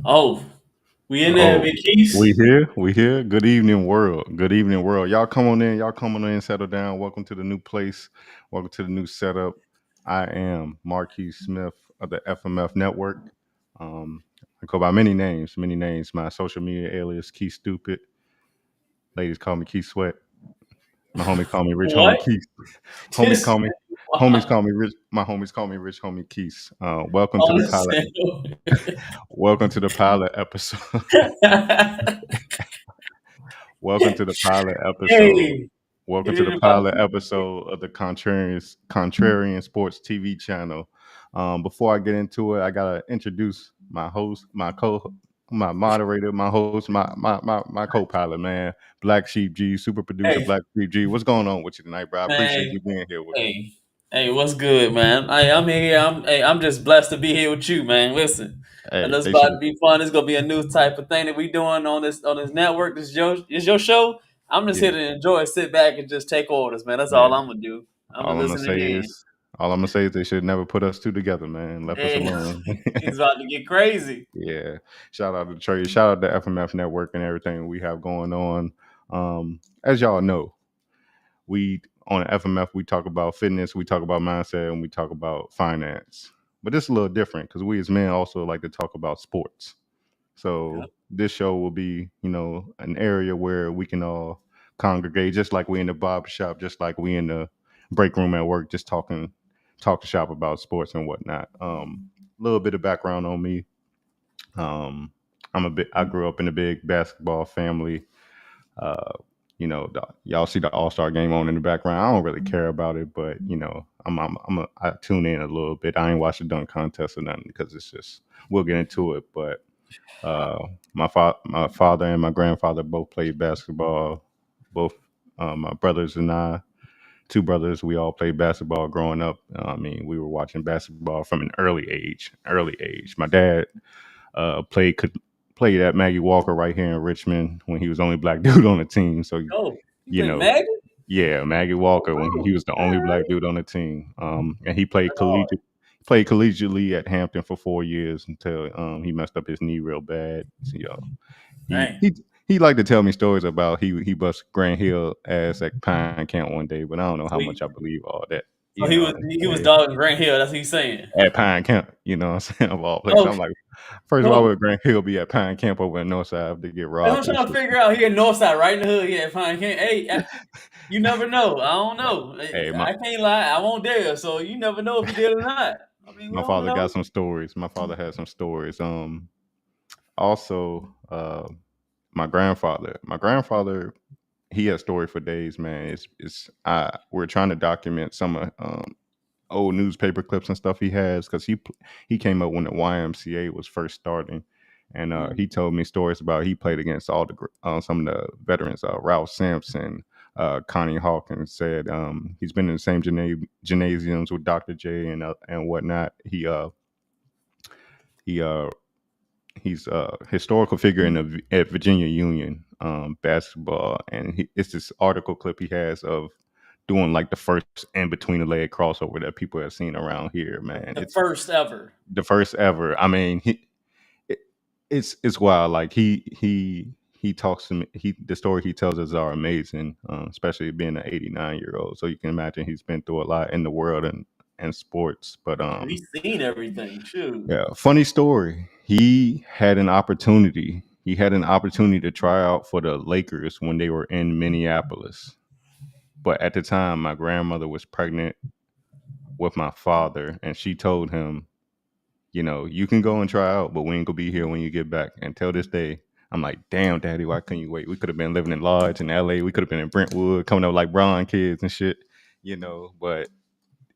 Oh, we in there, Oh, Big Keys. we here. We here. Good evening, world. Good evening, world. Y'all come on in. Y'all come on in. Settle down. Welcome to the new place. Welcome to the new setup. I am Marquis Smith of the FMF Network. I go by many names. Many names. My social media alias Key Stupid. Ladies call me Key Sweat. My homies call me Rich Homie What? Keith. Homies This call me. Homies wow. call me Rich. My homies call me Rich Homie Keith. Welcome to On the the pilot. sale. Welcome to the pilot episode. Welcome to the pilot episode. Hey, Welcome it to the is about pilot episode of the Contrarian Sports TV channel. Before I get into it, I gotta introduce my host, my moderator, my host, my co-pilot, man, Black Sheep G, super producer hey, Black Sheep G. What's going on with you tonight, bro? I appreciate man. you being here with me. Hey, hey, what's good, man? I'm here. I'm just blessed to be here with you, man. Listen, and Hey, it's they about should. to be fun. It's gonna be a new type of thing that we doing on this network. This your show. I'm just here Yeah, to enjoy, sit back, and just take orders, man. That's yeah. all I'm gonna do. I'm a All I'm gonna listening say hand. is, all I'm gonna say is they should never put us two together, man. Left us Hey, alone. it's about to get crazy. Yeah. Shout out to Trey. Shout out to FMF Network and everything we have going on. As y'all know, we on FMF we talk about fitness, we talk about mindset, and we talk about finance. But it's a little different because we as men also like to talk about sports. So Yep. this show will be, an area where we can all congregate, just like we in the barber shop, just like we in the break room at work, just talk shop about sports and whatnot. A little bit of background on me. I grew up in a big basketball family. Uh, y'all see the All Star game on in the background. I don't really care about it, but I tune in a little bit. I ain't watch the dunk contest or nothing because it's just we'll get into it. But my father and my grandfather both played basketball. Both my brothers and I, two brothers, we all played basketball growing up. I mean, we were watching basketball from an early age. Early age. My dad could play at Maggie Walker right here in Richmond when he was the only black dude on the team. So Oh, you you play know, Madden? yeah, Maggie Oh, Walker when he wow. was the All only right. black dude on the team. And he played That's hard. collegiately at Hampton for 4 years until he messed up his knee real bad. So, he Dang. he he liked to tell me stories about he bust Grant Hill ass at Pine Camp one day, but I don't know So how he, much I believe all that. so he was he was Yeah, dogging Grant Hill. That's what he's saying. at Pine Camp, what I'm saying, of all places. Oh, I'm like, first of all, oh. would Grant Hill be at Pine Camp over in Northside to get That's what robbed I'm and trying to shit? figure out here in Northside, right in the hood. Yeah, fine. Can't, hey, you never know. I don't know. Hey, I can't lie. I won't dare. So you never know if he did or not. I mean, we my don't father got know. some stories. My father had some stories. Also, my grandfather, he had story for days, man. We're trying to document some old newspaper clips and stuff he has because he came up when the YMCA was first starting, and Mm. he told me stories about he played against some of the veterans, Ralph Sampson, Connie Hawkins. Said he's been in the same gymnasiums with Dr. J and whatnot. He he's a historical figure at Virginia Union basketball, and it's this article clip he has of doing like the first in between the leg crossover that people have seen around here. Man, The it's first ever. the first ever. I mean, it, it's wild. Like he talks to me. The story he tells us are amazing, especially being an 89-year-old. So you can imagine he's been through a lot in the world and sports. But He's seen everything. Shoot. yeah, funny story. He had an opportunity to try out for the Lakers when they were in Minneapolis. But at the time, my grandmother was pregnant with my father, and she told him, you can go and try out, but we ain't gonna be here when you get back. Until this day, I'm like, damn, daddy, why couldn't you wait? We could have been living in Lodge in LA. We could have been in Brentwood, coming up like Bron kids and shit, But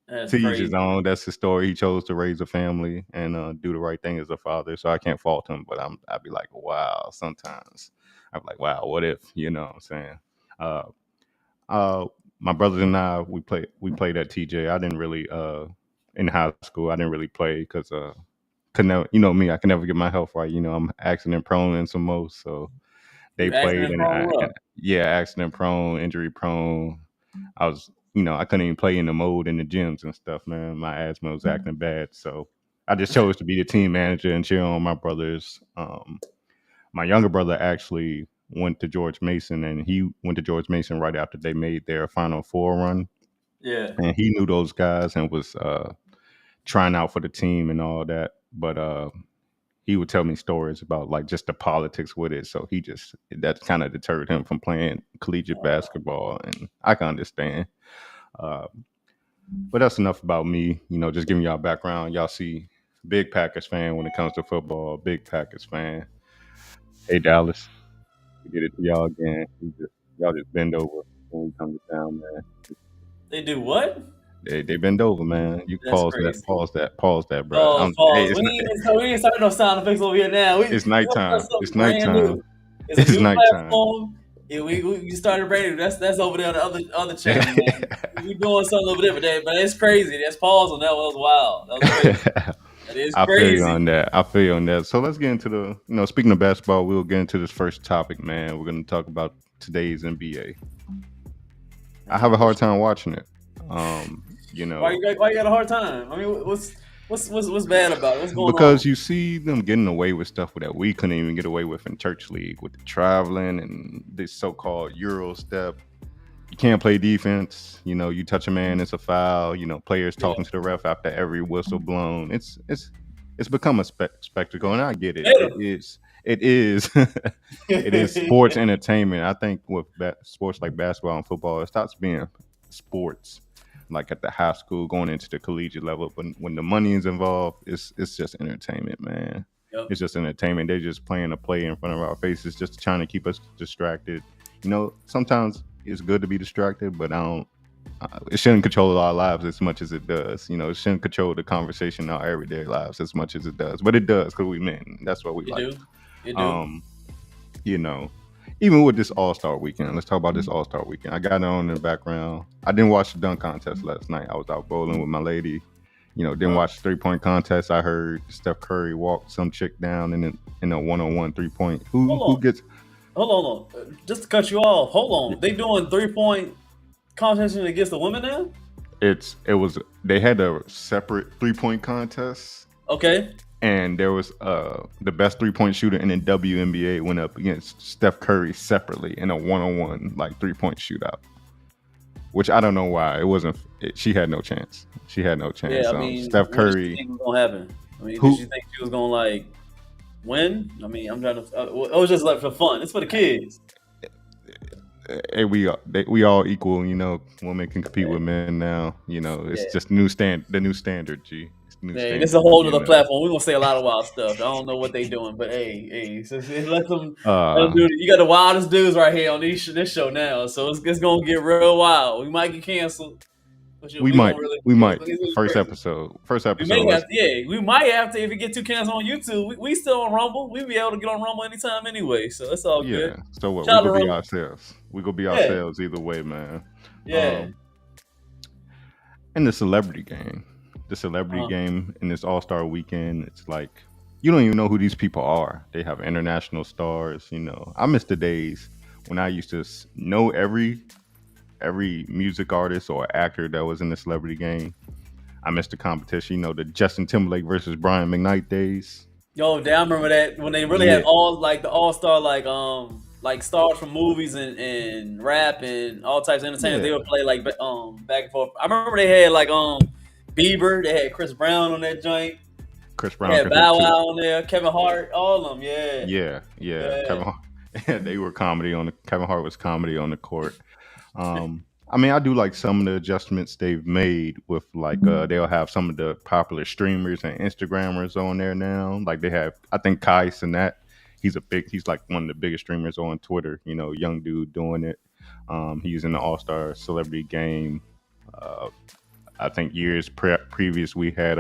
That's to each his crazy. own. That's the story. He chose to raise a family and do the right thing as a father. So I can't fault him. But I'd be like, wow. Sometimes I'm like, wow, what if? You know what I'm saying? Uh, uh, my brothers and I, we played at TJ. I didn't really in high school. I didn't really play because could never, me. I can never get my health right. I'm accident prone and some most. So they You played, accident and prone and what? yeah, accident prone, injury prone. I couldn't even play in the mode in the gyms and stuff, man. My asthma was acting bad. So I just chose to be the team manager and cheer on my brothers. My younger brother actually went to George Mason, and he went to George Mason right after they made their Final Four run, Yeah. and he knew those guys and was trying out for the team and all that. But he would tell me stories about like just the politics with it. So he just that kind of deterred him from playing collegiate basketball, and I can understand. Uh, but that's enough about me. Just giving y'all background. Y'all see, big Packers fan when it comes to football. Big Packers fan. Hey Dallas, we did it to y'all again. Y'all just bend over when we come to town, man. They do what? They bend over, man. You That's pause that, crazy. pause that, pause that, bro. Pause, Hey, pause. We ain't starting no sound effects over here now. it's We gonna start nighttime. It's something brand nighttime. new. It's a It's new nighttime. platform. Yeah, we started brand new. That's over there on the other channel, man. We doing something over there, but it's crazy. That's pause on that one. That was wild. That was crazy. That is I feel you crazy. on that. I feel you on that. So let's get into speaking of basketball, we'll get into this first topic, man. We're going to talk about today's NBA. I have a hard time watching it. You Why know, why you got a hard time? I mean, what's bad about it? What's going on? because you see them getting away with stuff that we couldn't even get away with in church league with the traveling and this so-called Euro step. You can't play defense. You touch a man, it's a foul. Players Yeah. talking to the ref after every whistle blown. It's become a spectacle, and I get it. Later. It is it is sports entertainment. I think with sports like basketball and football, it stops being sports like at the high school going into the collegiate level. But when the money is involved, it's just entertainment, man. Yep. It's just entertainment. They're just playing a play in front of our faces, just trying to keep us distracted. Sometimes it's good to be distracted, but I don't. It shouldn't control our lives as much as it does. It shouldn't control the conversation in our everyday lives as much as it does. But it does because we men. That's what we You like. do. You do. You know, Even with this All Star weekend, let's talk about this All Star weekend. I got it on in the background. I didn't watch the dunk contest last night. I was out bowling with my lady. Didn't watch the 3-point contest. I heard Steph Curry walk some chick down in a 1-on-1 3-point. Who Hold on. gets? Hold on. Just to cut you off. Hold on. They doing 3-point competition against the women now? They had a separate 3-point contest, Okay. and there was the best 3-point shooter in the WNBA went up against Steph Curry separately in a 1-on-1 like 3-point shootout. Which I don't know why it wasn't. She had no chance. She had no chance. Yeah, I mean, Steph what did you Curry. think was gonna happen? I mean, Who- did you think she was gonna like win? I mean, I'm trying to. It was just like for fun. It's for the kids. We all equal. Women can compete with men now. It's Yeah. just the new standard. G. It's the new Hey, standard. this is a whole other platform. We're gonna say a lot of wild stuff. I don't know what they doing, but hey, so let them do it. You got the wildest dudes right here on this show now, so it's gonna get real wild. We might get canceled. But We gonna might. really, We might. it's really First crazy. episode. We may have to, yeah, we might have to if we get too canceled on YouTube. We still on Rumble. We be able to get on Rumble anytime anyway, so it's all Yeah. good. So what? We Shout out gonna to be Rumble. ourselves. We gonna be Yeah. ourselves either way, man. Yeah. And the celebrity game. The celebrity Uh-huh. game in this All Star weekend. It's like you don't even know who these people are. They have international stars. I miss the days when I used to know every music artist or actor that was in the celebrity game. I missed the competition. The Justin Timberlake versus Brian McKnight days. Yo, damn, I remember that when they really Yeah. had all like the all star like stars from movies and rap and all types of entertainment. Yeah. They would play like back and forth. I remember they had like Bieber. They had Chris Brown on that joint. Chris They Brown had could hit Bow too. Wow on there. Kevin Hart. All of them. Yeah. Yeah. Yeah. Kevin Hart. They were comedy on the. Kevin Hart was comedy on the court. I do like some of the adjustments they've made with like they'll have some of the popular streamers and Instagrammers on there now. Like they have, I think Kai Cenat. He's like one of the biggest streamers on Twitter. Young dude doing it. He's in the All Star Celebrity Game. I think years previous we had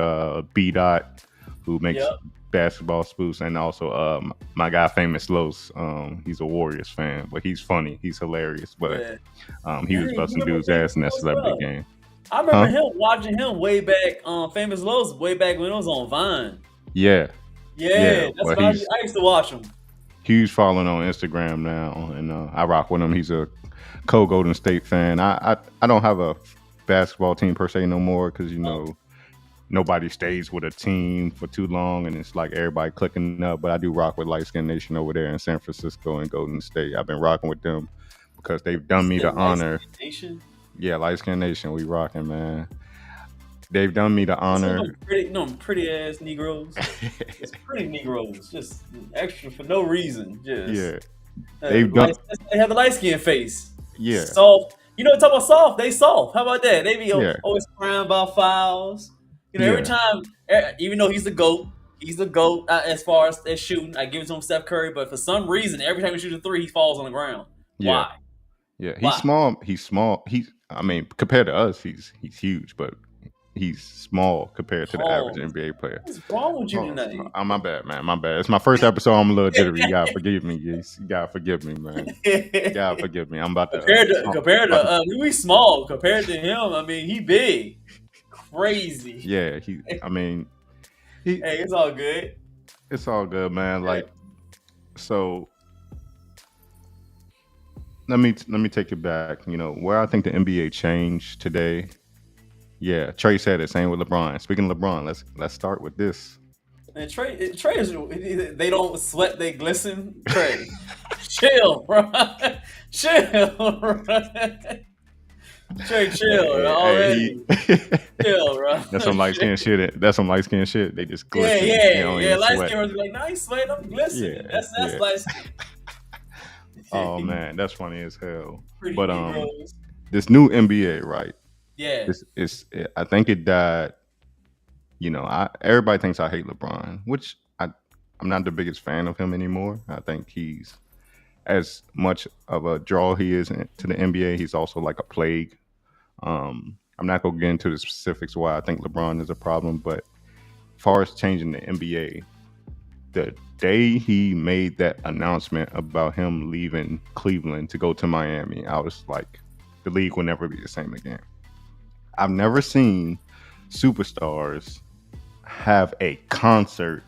B Dot, who makes Yep. basketball spoofs, and also my guy Famous Los. He's a Warriors fan, but he's funny. He's hilarious. But Yeah. he was Dang, busting you remember dudes' ass in that Famous celebrity Los? game. I remember Huh? him watching him way back. Famous Lowe's way back when it was on Vine. Yeah, Yeah, that's but what I he's used to watch him. huge following on Instagram now, and I rock with him. He's a co-Golden State fan. I don't have a basketball team per se no more because nobody stays with a team for too long, and it's like everybody clicking up. But I do rock with Light Skin Nation over there in San Francisco and Golden State. I've been rocking with them because they've You done me said the Light honor. Skin Nation? Yeah, Light Skin Nation, we rocking, man. They've done me the Some of honor. them pretty, no, pretty ass Negroes. It's pretty Negroes, just extra for no reason. Just Yeah, they've done. they have the light skin face, Yeah, soft. You know, talk about soft. They soft. How about that? They be yeah, always crying about fouls. You know, every yeah, time, even though he's the goat, as far as shooting. I give it to him, Steph Curry, but for some reason, every time he shoots a three, he falls on the ground. yeah, Why? yeah. He's Why? small. He's small. I mean, compared to us, he's huge, but he's small compared to the average Pause. NBA player. What's wrong with you Oh, tonight? oh, my bad, man. My bad. It's my first episode. I'm a little jittery. You gotta forgive me, Geese. You gotta forgive me, man. You gotta forgive me. I'm about to. compared About to to we small compared to him. I mean, he big, crazy. yeah, I mean, he. Hey, it's all good. It's all good, man. Yeah. Like, so let me take it back. You know where I think the NBA changed today. Yeah, Trey said it. Same with LeBron. Speaking of LeBron, let's start with this. And Trey is they don't sweat, they glisten. Trey, chill, bro. Chill, bro. Trey, chill already. Chill, bro. That's some light skin shit. That's some light skin shit. They just glisten. Yeah. Light skin was like, nah, he's sweating. I'm glistening. Yeah, That's light skin. Oh man, that's funny as hell. Pretty But Negroes. this new NBA, right? Yeah. I think it died. You know, everybody thinks I hate LeBron, which I'm not the biggest fan of him anymore. I think he's as much of a draw he is to the NBA. He's also like a plague. I'm not gonna get into the specifics why I think LeBron is a problem, but as far as changing the NBA, the day he made that announcement about him leaving Cleveland to go to Miami, I was like, the league will never be the same again. I've never seen superstars have a concert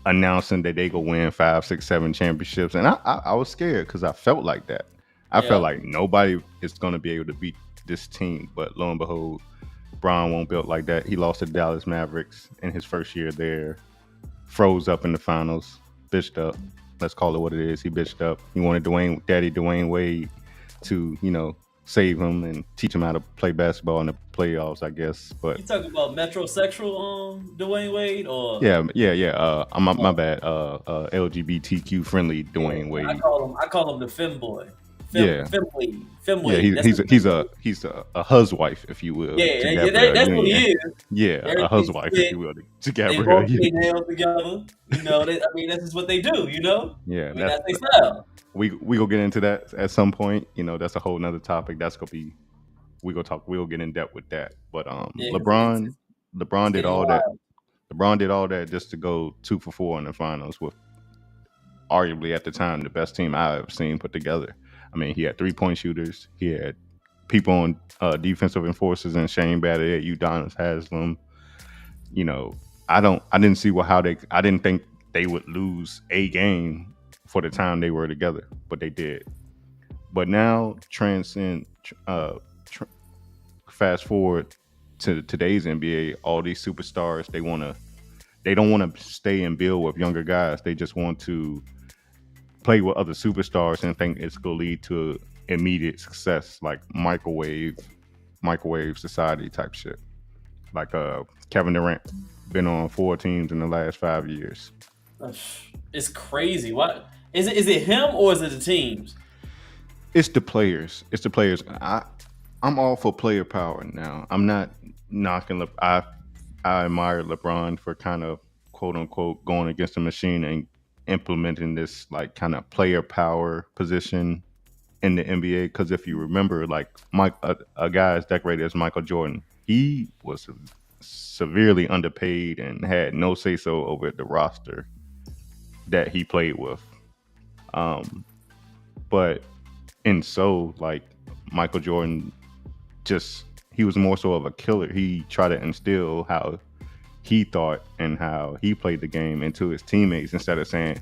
announcing that they go win 5, 6, 7 championships, and I was scared because I felt like that. I felt like nobody is going to be able to beat this team, but lo and behold, Bron won't built like that. He lost to Dallas Mavericks in his first year there, froze up in the finals, bitched up. Let's call it what it is. He bitched up. He wanted Daddy Dwayne Wade to save him and teach him how to play basketball in the playoffs, I guess. But you talking about metrosexual Dwayne Wade or yeah. My bad. LGBTQ friendly Dwayne Wade. I call him the fem boy. Fem Wade. He's a huswife, if you will. Yeah, that's what he is. Yeah, a huswife, if you will. To They Gabrielle. both play nails together. This is what they do. Yeah, that's their style. We gonna get into that at some point. That's a whole nother topic. That's gonna be we'll get in depth with that. But LeBron did all that. LeBron did all that just to go 2 for 4 in the finals with arguably at the time the best team I've ever seen put together. I mean, he had 3-point shooters. He had people on defensive enforcers and Shane Battier, Udonis Haslem. I didn't see I didn't think they would lose a game for the time they were together, but they did. But now fast forward to today's NBA, all these superstars, they don't want to stay and build with younger guys. They just want to play with other superstars and think it's going to lead to immediate success, like microwave society type shit. Like Kevin Durant been on 4 teams in the last 5 years. It's crazy. What is it? Is it him or is it the teams? It's the players. I'm all for player power now. I'm not knocking. I admire LeBron for kind of quote unquote going against the machine and implementing this like kind of player power position in the NBA. Because if you remember, like a guy as decorated as Michael Jordan, he was severely underpaid and had no say so over the roster that he played with. But like Michael Jordan, he was more so of a killer. He tried to instill how he thought and how he played the game into his teammates instead of saying,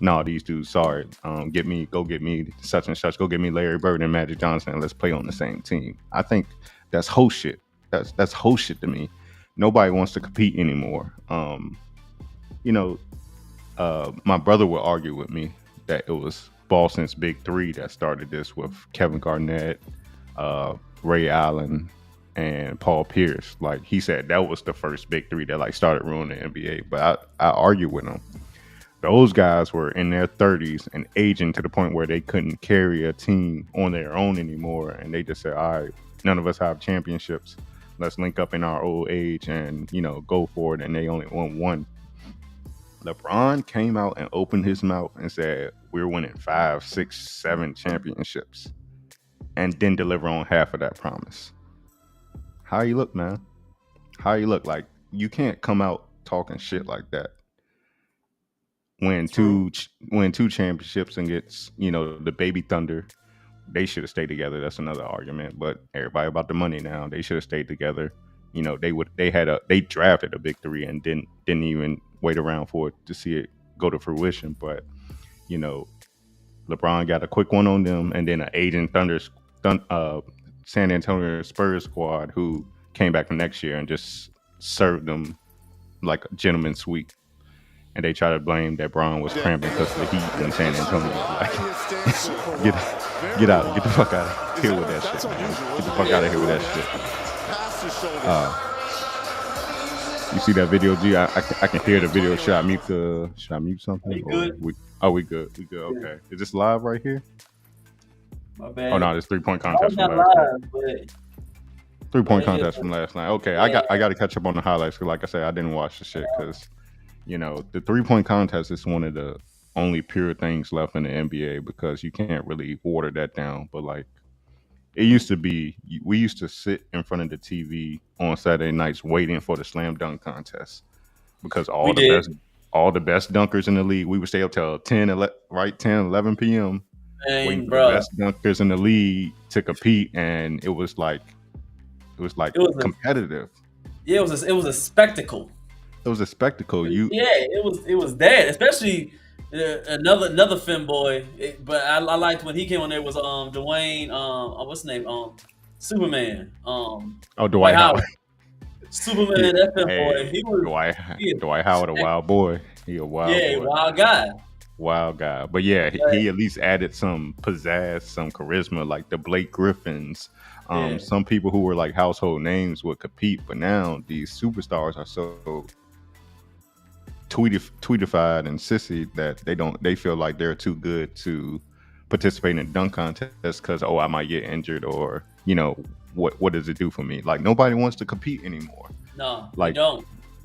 "No, these dudes, sorry, go get me such and such, go get me Larry Bird and Magic Johnson, and let's play on the same team." I think that's whole shit. That's whole shit to me. nobody wants to compete anymore. You know, my brother would argue with me that it was Boston's big three that started this with Kevin Garnett, uh, Ray Allen, and Paul Pierce. Like he said, that was the first big three that like started ruining the NBA. But I argued with him. Those guys were in their 30s and aging to the point where they couldn't carry a team on their own anymore, and they just said, "All right, none of us have championships. Let's link up in our old age and go for it." And they only won one. LeBron came out and opened his mouth and said, "We're winning 5, 6, 7 championships," and then deliver on half of that promise. How you look, man? How you look? Like you can't come out talking shit like that. Win two championships against the baby Thunder. They should have stayed together. That's another argument. But everybody about the money now. They should have stayed together. They drafted a big three and didn't even wait around for it to see it go to fruition. But you know, LeBron got a quick one on them, and then an aging San Antonio Spurs squad who came back the next year and just served them like a gentleman's sweep. And they try to blame that Braun was cramping because of the heat in San Antonio. Like, get the fuck out of here with that shit, man. Get the fuck out of here with that shit. You see that video, G? I can hear the video. Should I mute something? We good? We good. We good. Okay. Is this live right here? My bad. Oh no, this 3-point contest from last night. 3-point contest from last night. Okay, I got to catch up on the highlights because, like I said, I didn't watch the shit because the 3-point contest is one of the only pure things left in the NBA because you can't really water that down. But like it used to be, we used to sit in front of the TV on Saturday nights waiting for the slam dunk contest because all the best dunkers in the league, we would stay up till 10, 11 p.m. waiting for the best dunkers in the league to compete, and it was competitive. It was a spectacle. It was a spectacle. It was that, especially another femboy. But I liked when he came on there was Dwayne what's his name Superman Dwight Howard. Superman, that femboy. He was Dwight Howard, a wild boy. He a wild boy. Wild guy. But yeah, he at least added some pizzazz, some charisma, like the Blake Griffins. Some people who were like household names would compete, but now these superstars are so tweetified and sissy that they feel like they're too good to participate in dunk contests because I might get injured or what does it do for me? Like nobody wants to compete anymore. No, like they don't.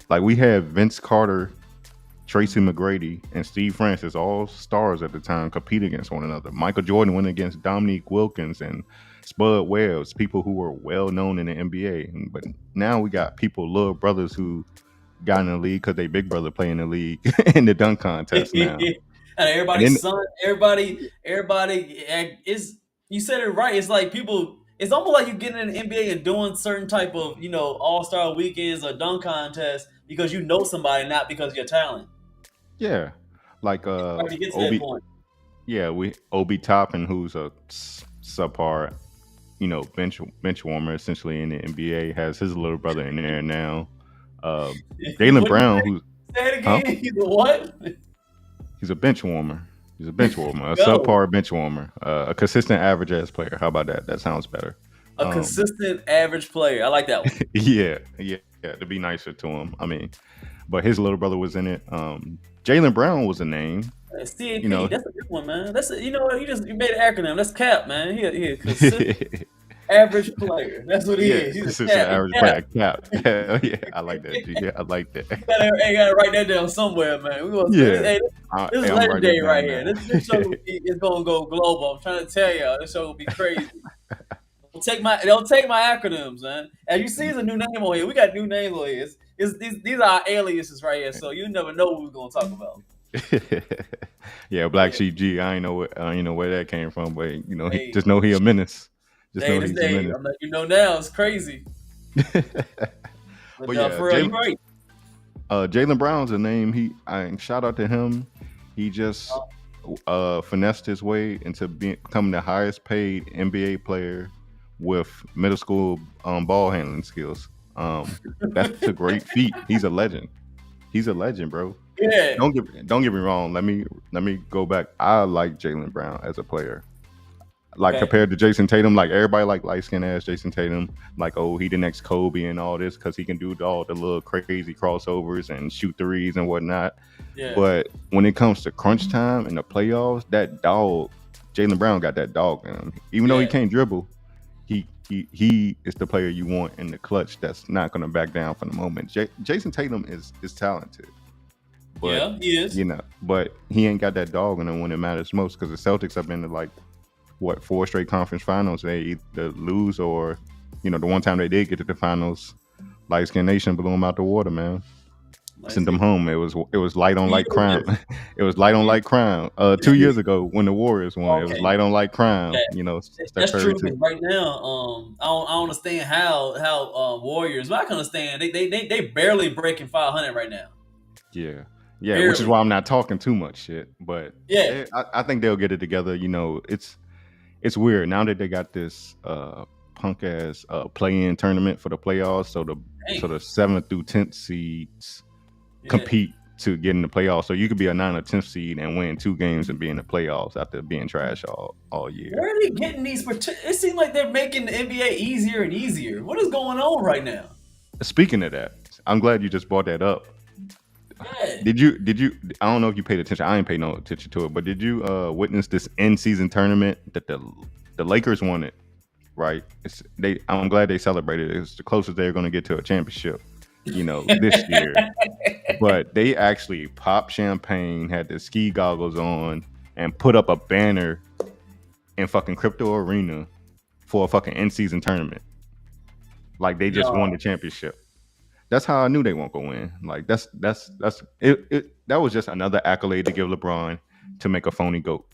Like we had Vince Carter, Tracy McGrady, and Steve Francis, all stars at the time, compete against one another. Michael Jordan went against Dominique Wilkins and Spud Webb, people who were well known in the NBA. But now we got people, little brothers who got in the league because they big brother play in the league in the dunk contest now. And everybody's son, everybody is. You said it right. It's like people. It's almost like you getting in the NBA and doing certain type of all-star weekends or dunk contests because you know somebody, not because of your talent. Yeah, like to get to that point. Yeah, Obi Toppin, who's a subpar, bench warmer essentially in the NBA, has his little brother in there now. Jaylen Brown, who's say it again. Huh? He's a what? He's a bench warmer. A subpar bench warmer, a consistent average ass player. How about that? That sounds better. A consistent average player. I like that one. Yeah. To be nicer to him. I mean, but his little brother was in it. Jaylen Brown was a name. CAP, that's a good one, man. That's you made an acronym. That's CAP, man. He a consistent average player. That's what he is. He's consistent average player. CAP. Yeah, I like that. Yeah, I like that. You gotta write that down somewhere, man. This is legendary right here. This show is gonna go global. I'm trying to tell y'all, this show will be crazy. They'll take my acronyms, man. As you see, there's a new name on here. We got new names on here. These are our aliases right here, so you never know what we're gonna talk about. Yeah, Black Sheep G. I ain't know where that came from, but just know he a menace. Just know he's a menace. I'm letting you know now, it's crazy. But yeah, for real, great. Jaylen Brown's a name. Shout out to him. He just finessed his way into becoming the highest paid NBA player with middle school ball handling skills. That's a great feat. He's a legend. He's a legend, bro. Yeah. Don't get me wrong. Let me go back. I like Jalen Brown as a player. Like Okay. compared to Jason Tatum, like everybody like light skinned ass Jason Tatum, like oh he the next Kobe and all this because he can do all the little crazy crossovers and shoot threes and whatnot. Yeah. But when it comes to crunch time and the playoffs, that dog, Jalen Brown got that dog in him. Even though he Yeah. can't dribble, he is the player you want in the clutch. That's not going to back down from the moment. Jason Tatum is talented, but Yeah. He is. but he ain't got that dog in him when it matters most. Because the Celtics have been to like what 4 straight conference finals. They either lose or the one time they did get to the finals, Light Skin Nation blew them out the water, man. Sent them home. It was light on light crime. It was light on light crime. 2 years ago when the Warriors won, it was Okay. light on light crime. Steph That's Curry true. too. Because right now, I don't understand how Warriors. But I can understand they barely breaking 500 right now. Yeah, Barely. which is why I'm not talking too much shit. But Yeah. I think they'll get it together. It's weird now that they got this punk ass play-in tournament for the playoffs. So the 7th through 10th seeds compete to get in the playoffs. So you could be a 9th or 10th seed and win 2 games and be in the playoffs after being trash all year. Where are they getting these? It seems like they're making the NBA easier and easier. What is going on right now? Speaking of that, I'm glad you just brought that up. Yeah. Did you? I don't know if you paid attention. I ain't paid no attention to it, but did you witness this in-season tournament that the Lakers won it? Right. I'm glad they celebrated it. It's the closest they're going to get to a championship, this year. But they actually popped champagne, had the ski goggles on, and put up a banner in fucking Crypto Arena for a fucking in-season tournament. Like they just won the championship. That's how I knew they won't go in. Like that's it. That was just another accolade to give LeBron to make a phony GOAT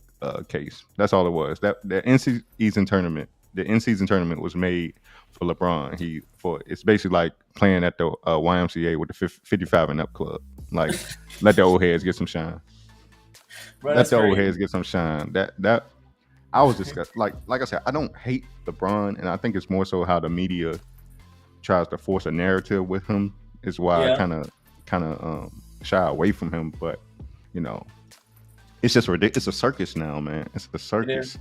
case. That's all it was. The in-season tournament. The in-season tournament was made for LeBron. It's basically like playing at the YMCA with the 55 and up club. Like let the old heads get some shine. Bro, Let the old heads get some shine. That I was disgusted. Like I said, I don't hate LeBron, and I think it's more so how the media tries to force a narrative with him is why I kind of shy away from him. But it's just ridiculous. It's a circus now, man. It's a circus.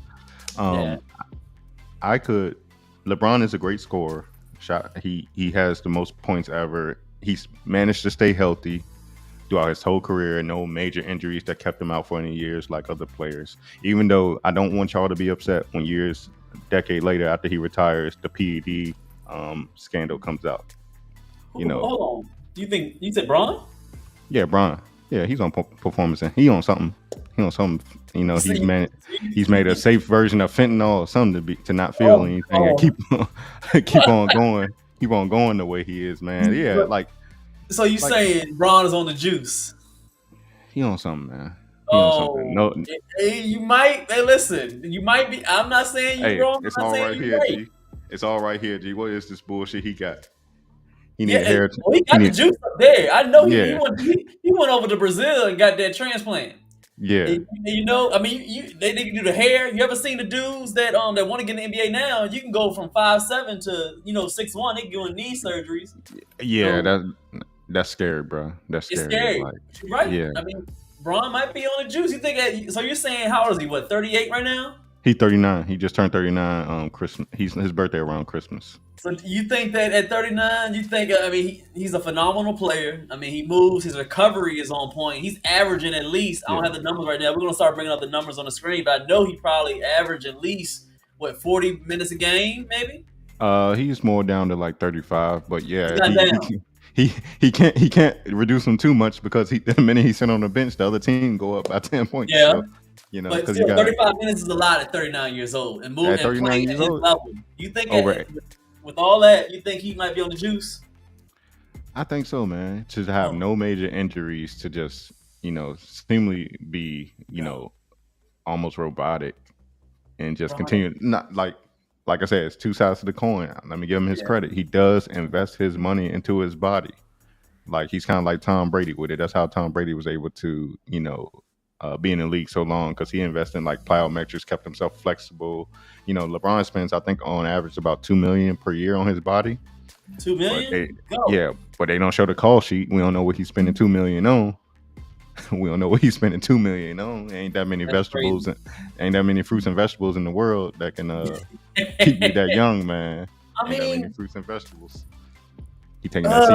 LeBron is a great scorer. He has the most points ever. He's managed to stay healthy throughout his whole career. No major injuries that kept him out for any years like other players. Even though I don't want y'all to be upset when a decade later after he retires, the PED scandal comes out. Hold on. Do you think you said Bron? Yeah, Bron. Yeah, he's on performance and he on something. He's made a safe version of fentanyl or something to not feel anything and keep on going the way he is, man. Yeah, so you saying Bron is on the juice? He on something, man. No, you might. Hey, listen. You might be. I'm not saying you're wrong. It's all right here, G. It's all right here, G. What is this bullshit he got? He need hair. He got the juice up there. I know he went over to Brazil and got that transplant. Yeah. They can do the hair. You ever seen the dudes that want to get in the NBA now? You can go from 5'7" to 6'1". They doing knee surgeries. Yeah, that's scary, bro. That's scary. It's scary, right? Yeah. I mean, Bron might be on the juice. You think? So you're saying how old is he? What, 38 right now? He's 39. He just turned 39 Christmas. His birthday around Christmas. So you think that at 39, you think? He's a phenomenal player. I mean, he moves. His recovery is on point. He's averaging at least. I don't have the numbers right now. We're gonna start bringing up the numbers on the screen, but I know he probably averaged at least 40 minutes a game, maybe. He's more down to like 35, but yeah, he can't reduce him too much because the minute he's sitting on the bench, the other team go up by 10 points. Yeah. So, but still, 35 minutes is a lot at 39 years old and moving and playing at his level. You think with all that, you think he might be on the juice? I think so, man. To have no major injuries, to just seemingly be almost robotic, and just continue. Not like I said, it's two sides to the coin. Let me give him his credit. He does invest his money into his body. Like he's kind of like Tom Brady with it. That's how Tom Brady was able to be in the league so long, because he invested in like plyometrics, kept himself flexible. LeBron spends, I think, on average about $2 million per year on his body. Two But they, million? Go. yeah, but they don't show the call sheet. We don't know what he's spending 2 million on. We don't know what he's spending 2 million on. Ain't that many That's vegetables, crazy. and ain't that many fruits and vegetables in the world that can keep you that young, man. I Ain't that many mean, fruits and vegetables. He taking that uh,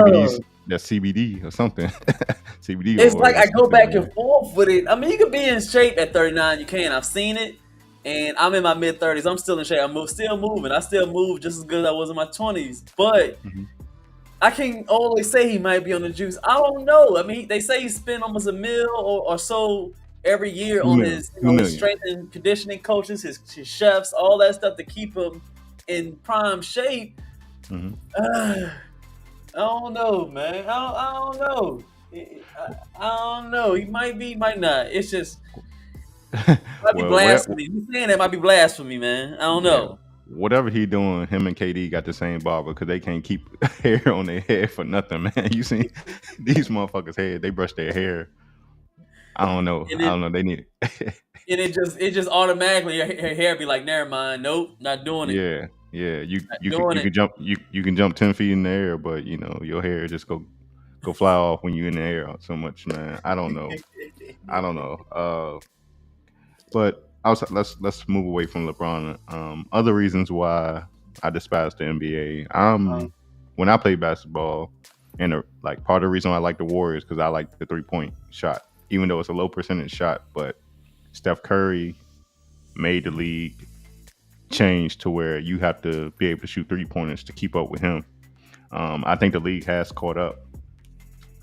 CBD or something, CBD it's oil like or I go something, back and man. forth with it. I mean, you can be in shape at 39. You can. I've seen it, and I'm in my mid 30s. I'm still in shape. Still moving. I still move just as good as I was in my 20s. But Hmm. I can't always say he might be on the juice. I don't know. I mean, they say he spent almost a mil or so every year Two on million, his, 2 million. strength and conditioning coaches, his chefs, all that stuff to keep him in prime shape. Hmm. I don't know, man. I don't know. I don't know. He might be, might not. It's just might be Well, what? blasphemy. You saying that might be blasphemy, man. I don't Yeah, know. whatever he doing, him and KD got the same barber because they can't keep hair on their head for nothing, man. You see these motherfuckers' head, they brush their hair. I don't know. And I it don't know. They need it just automatically your hair be like, never mind. Nope, not doing it. yeah, yeah. You Not you can doing you it. can jump you can jump 10 feet in the air, but your hair just go fly off when you in the air so much, man. I don't know. I don't know. But also, let's move away from LeBron. Other reasons why I despise the NBA. When I play basketball, and like part of the reason I like the Warriors because I like the 3 point shot, even though it's a low percentage shot. But Steph Curry made the league change to where you have to be able to shoot 3 pointers to keep up with him. I think the league has caught up,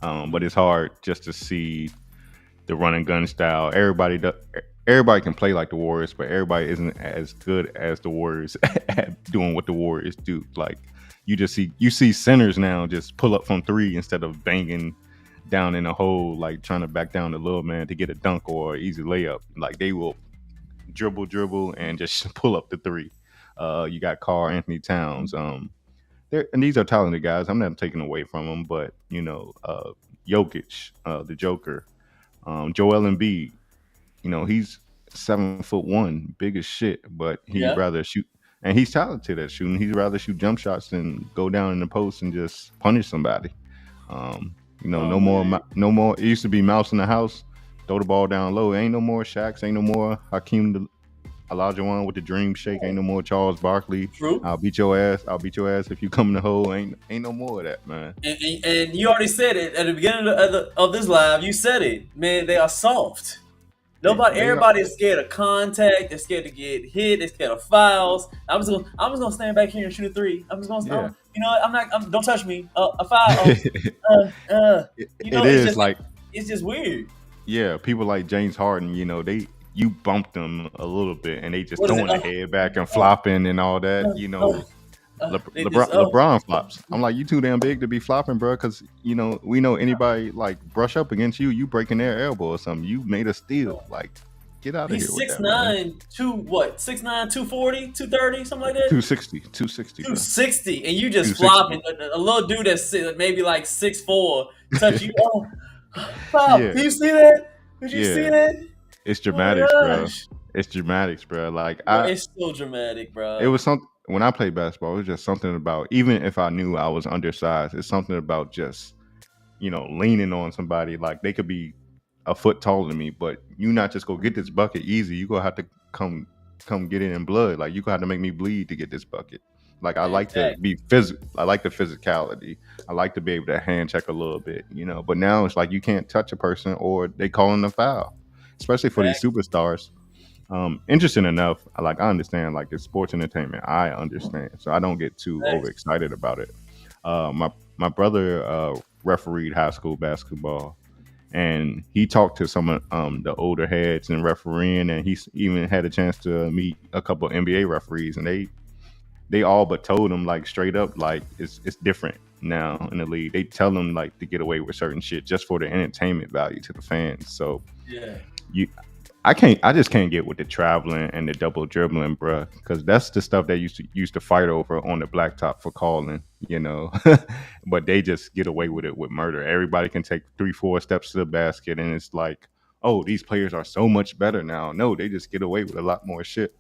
but it's hard just to see the run and gun style. Everybody can play like the Warriors, but everybody isn't as good as the Warriors at doing what the Warriors do. Like you see centers now just pull up from three instead of banging down in a hole, like trying to back down the little man to get a dunk or easy layup. Like they will dribble and just pull up the three. You got Carl Anthony Towns. And these are talented guys. I'm not taking away from them, but Jokic, the Joker, Joel Embiid. He's 7'1", big as shit, but he'd Yeah. rather shoot, and he's talented at shooting. He'd rather shoot jump shots than go down in the post and just punish somebody. Oh No more, man. no more. It used to be mouse in the house, throw the ball down low. Ain't no more Shaqs. Ain't no more Hakeem Olajuwon with the dream shake. Ain't no more Charles Barkley. True. I'll beat your ass. I'll beat your ass if you come in the hole. Ain't no more of that, man. And you already said it at the beginning of this live. You said it, man. They are soft. They are. Everybody is scared of contact. They're scared to get hit. They're scared of fouls. I'm just gonna stand back here and shoot a three. I'm just gonna, Yeah. I'm not. Don't touch me. A foul. It It's is just, like, it's just weird. yeah, people like James Harden, you bump them a little bit and they just What is it? throwing their head back and flopping and all that. They just, LeBron flops. I'm like, you too damn big to be flopping, bro. Because we know anybody like brush up against you, you breaking their elbow or something. You made a steal. Like, get out of here he's with six that, man. nine, two what? 6'9", 240, 230, something like that. 260, 260, bro. 260, and you just 260. flopping. A little dude that's maybe like 6'4" touch you. Oh, wow. Yeah, Do you see that? Did you see yeah. that? It's Oh my dramatics, bro. gosh. It's dramatics, bro. Like Bro, it's so dramatic, it bro. was something when I played basketball. It was just something about, even if I knew I was undersized, it's something about just leaning on somebody. Like they could be a foot taller than me, but you not just go get this bucket easy. You gonna have to come get it in blood. Like you gonna have to make me bleed to get this bucket. Like I like to Exactly. be physical. I like the physicality. I like to be able to hand check a little bit, But now it's like you can't touch a person or they calling a foul, especially for these Exactly. superstars. Interesting enough, I understand, like it's sports entertainment. I understand, so I don't get too Exactly. overexcited about it. My brother refereed high school basketball, and he talked to some of the older heads and refereeing, and he's even had a chance to meet a couple of NBA referees, and they all but told him like straight up, like it's different now in the league. They tell them like to get away with certain shit just for the entertainment value to the fans. So Yeah. you I just can't get with the traveling and the double dribbling, bruh, because that's the stuff they used to fight over on the blacktop for calling. But they just get away with it with murder. Everybody can take 3-4 steps to the basket, and it's like, oh, these players are so much better now. No, they just get away with a lot more shit.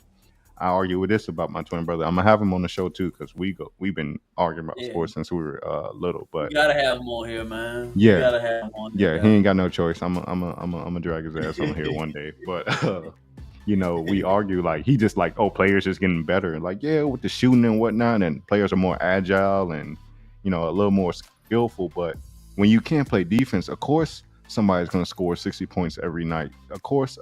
I argue with this about my twin brother. I'm gonna have him on the show too because we've been arguing about Yeah, sports since we were little. we But gotta have him on here, man. We yeah, gotta have him on here, yeah, he ain't got no choice. I'm a drag his ass on here one day. But we argue like he just like, oh, players just getting better, and like, yeah, with the shooting and whatnot, and players are more agile and a little more skillful. But when you can't play defense, of course somebody's gonna score 60 points every night. Of course,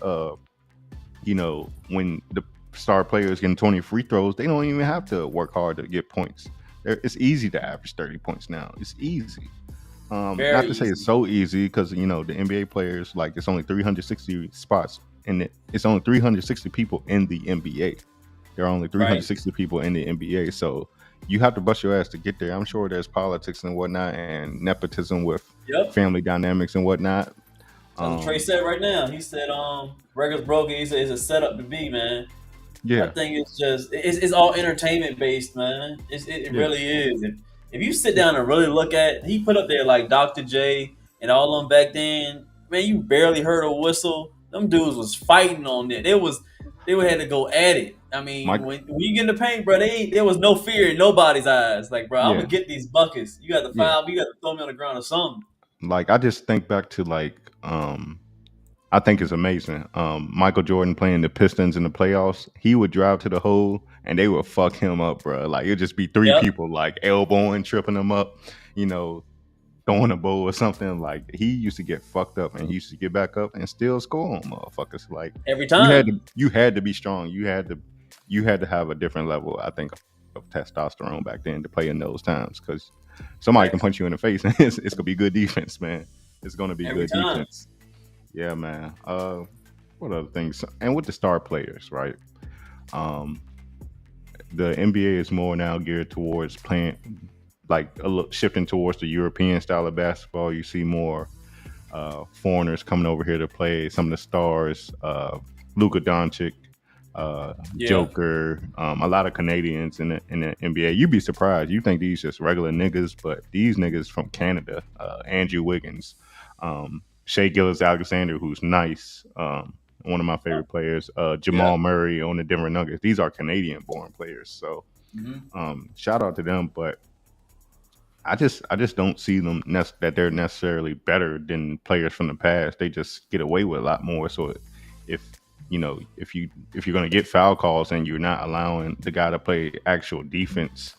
when the star player is getting 20 free throws, they don't even have to work hard to get points. It's easy to average 30 points now. It's easy. Not Very to say it's easy. so easy because the NBA players, like, it's only 360 spots and it's only 360 people in the NBA. There are only Right. 360 people in the NBA, so you have to bust your ass to get there. I'm sure there's politics and whatnot and nepotism with Yep. family dynamics and whatnot. That's what Trey Um, said right now. He said, records broken. He said it's a setup to be, man. I yeah, think it's all entertainment based, man. It yeah, really is. If you sit down and really look at, he put up there like Dr. J and all of them back then. Man, you barely heard a whistle. Them dudes was fighting on it. They would had to go at it. I mean, Mike, when you get in the paint, bro, there was no fear in nobody's eyes. Like, bro, I'm yeah, gonna get these buckets. You got to yeah. foul me. You got to throw me on the ground or something. Like, I just think back to like I think it's amazing. Michael Jordan playing the Pistons in the playoffs, he would drive to the hole and they would fuck him up, bro. Like, it'd just be three Yep. people like elbowing, tripping him up, you know, throwing a bowl or something. Like, he used to get fucked up and he used to get back up and still score on motherfuckers. Like, Every you time. had to be strong. You had to have a different level, I think, of testosterone back then to play in those times because somebody can Facts. punch you in the face and it's gonna be good defense, man. It's gonna be Every good time. defense. Yeah, man. What other things? And with the star players, right? Um, the NBA is more now geared towards playing, like, shifting towards the European style of basketball. You see more foreigners coming over here to play. Some of the stars, Luka Doncic, Yeah. Joker, a lot of Canadians in the NBA. You'd be surprised. You think these just regular niggas, but these niggas from Canada, Andrew Wiggins, Shea Gillis Alexander, who's nice, one of my favorite players, Yeah. Jamal Murray on the Denver Nuggets. These are Canadian-born players, so Hmm. shout out to them. But I just don't see them that they're necessarily better than players from the past. They just get away with a lot more. So if if you're gonna get foul calls and you're not allowing the guy to play actual defense,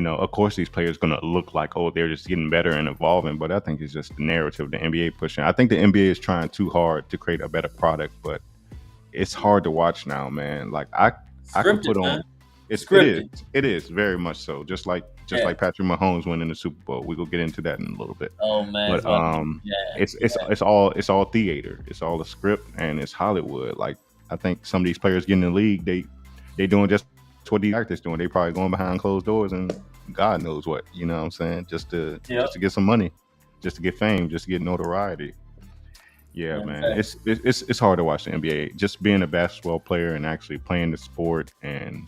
of course these players gonna look like, oh, they're just getting better and evolving. But I think it's just the narrative the NBA pushing. I think the NBA is trying too hard to create a better product, but it's hard to watch now, man. Like, I could Scripted, put man. on Scripted. it is very much so. Just Yeah. like Patrick Mahomes winning the Super Bowl. We will get into that in a little bit. Oh man, But fuck it. Yeah. it's all theater. It's all a script and it's Hollywood. Like, I think some of these players getting in the league, they doing just what these actors doing. They probably going behind closed doors and God knows what. You know what I'm saying? Just to Yep. get some money, just to get fame, just to get notoriety. Yeah, Yeah. man, Facts. it's hard to watch the NBA. Just being a basketball player and actually playing the sport, and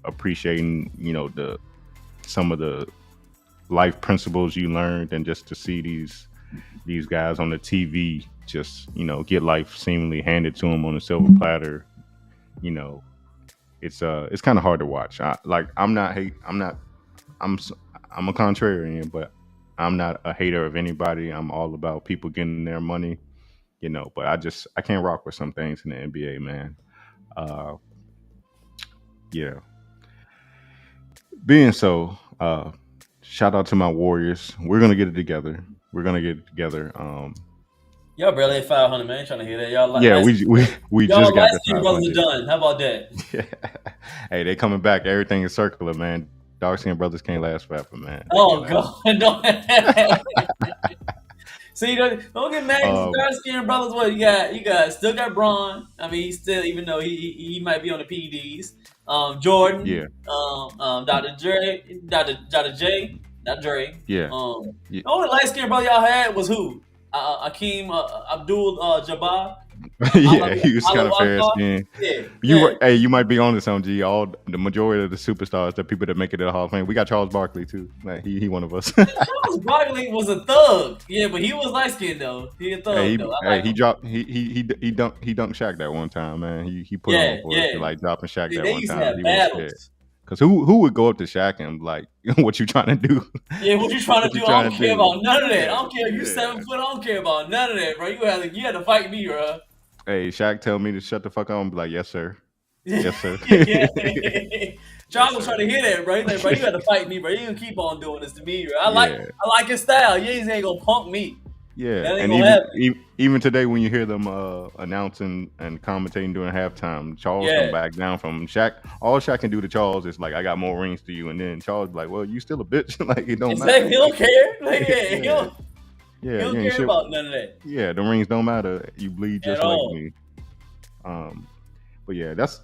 appreciating the some of the life principles you learned, and just to see these guys on the TV just get life seemingly handed to them on a silver platter. You know, it's kind of hard to watch. I'm not hate. I'm s- I'm a contrarian, but I'm not a hater of anybody. I'm all about people getting their money. But I can't rock with some things in the NBA, man. Uh, yeah. Being so, shout out to my Warriors. We're gonna get it together. We're gonna get it together. Y'all barely at 500, man. I ain't trying to hear that. Y'all Yeah, light we skin we brothers. we Y'all just got light the skin brothers are 500. done. How about that? Yeah. Hey, they coming back. Everything is circular, man. Dark skin brothers can't last forever, man. They can't Oh last. god. Don't see. Don't get mad because Um, dark skin brothers. What you got? You got still got Braun. I mean, he's still, even though he might be on the PEDs. yeah, Jordan. Dr. Dre. Dr. J. Not Dre. yeah, Um, yeah, the only light skinned brother y'all had was who? Akeem Abdul Jabbar. Yeah, he was kind of fair Akbar. skinned. Yeah, yeah. Hey, you might be on to something, G. All the majority of the superstars, the people that make it to the Hall of Fame, we got Charles Barkley too. Like, he one of us. Charles Barkley was a thug. Yeah, but he was light skinned though. He a thug though. I like He him. dropped he dunked Shaq that one time, man. He put on Yeah, for yeah. like dropping Shaq that They one used to time. have He wasn't scared. battles. Cause who would go up to Shaq and like, what you trying to do? Yeah, what you trying What to you do? I trying don't to care do? about none of that. I Yeah, don't care if you yeah. 7 foot. I don't care about none of that, bro. You had to fight me, bro. Hey, Shaq tell me to shut the fuck up and be like, yes, sir. Yes, sir. Yeah. Yes, Charles was sir. trying to hear that, bro. He's like, bro, you had to fight me, bro. You can keep on doing this to me, bro. Yeah. I like his style. You ain't gonna punk me. Yeah, That ain't and gonna happen. even today when you hear them announcing and commentating during halftime, Charles Yeah, don't back down from Shaq. All Shaq can do to Charles is like, "I got more rings to you," and then Charles be like, "Well, you still a bitch. Like, it don't matter. exactly. He don't Like, care. Like, yeah, yeah, he yeah, you don't ain't care shit. about none of that Yeah, the rings don't matter. You bleed at just like all. me." Um, but yeah, that's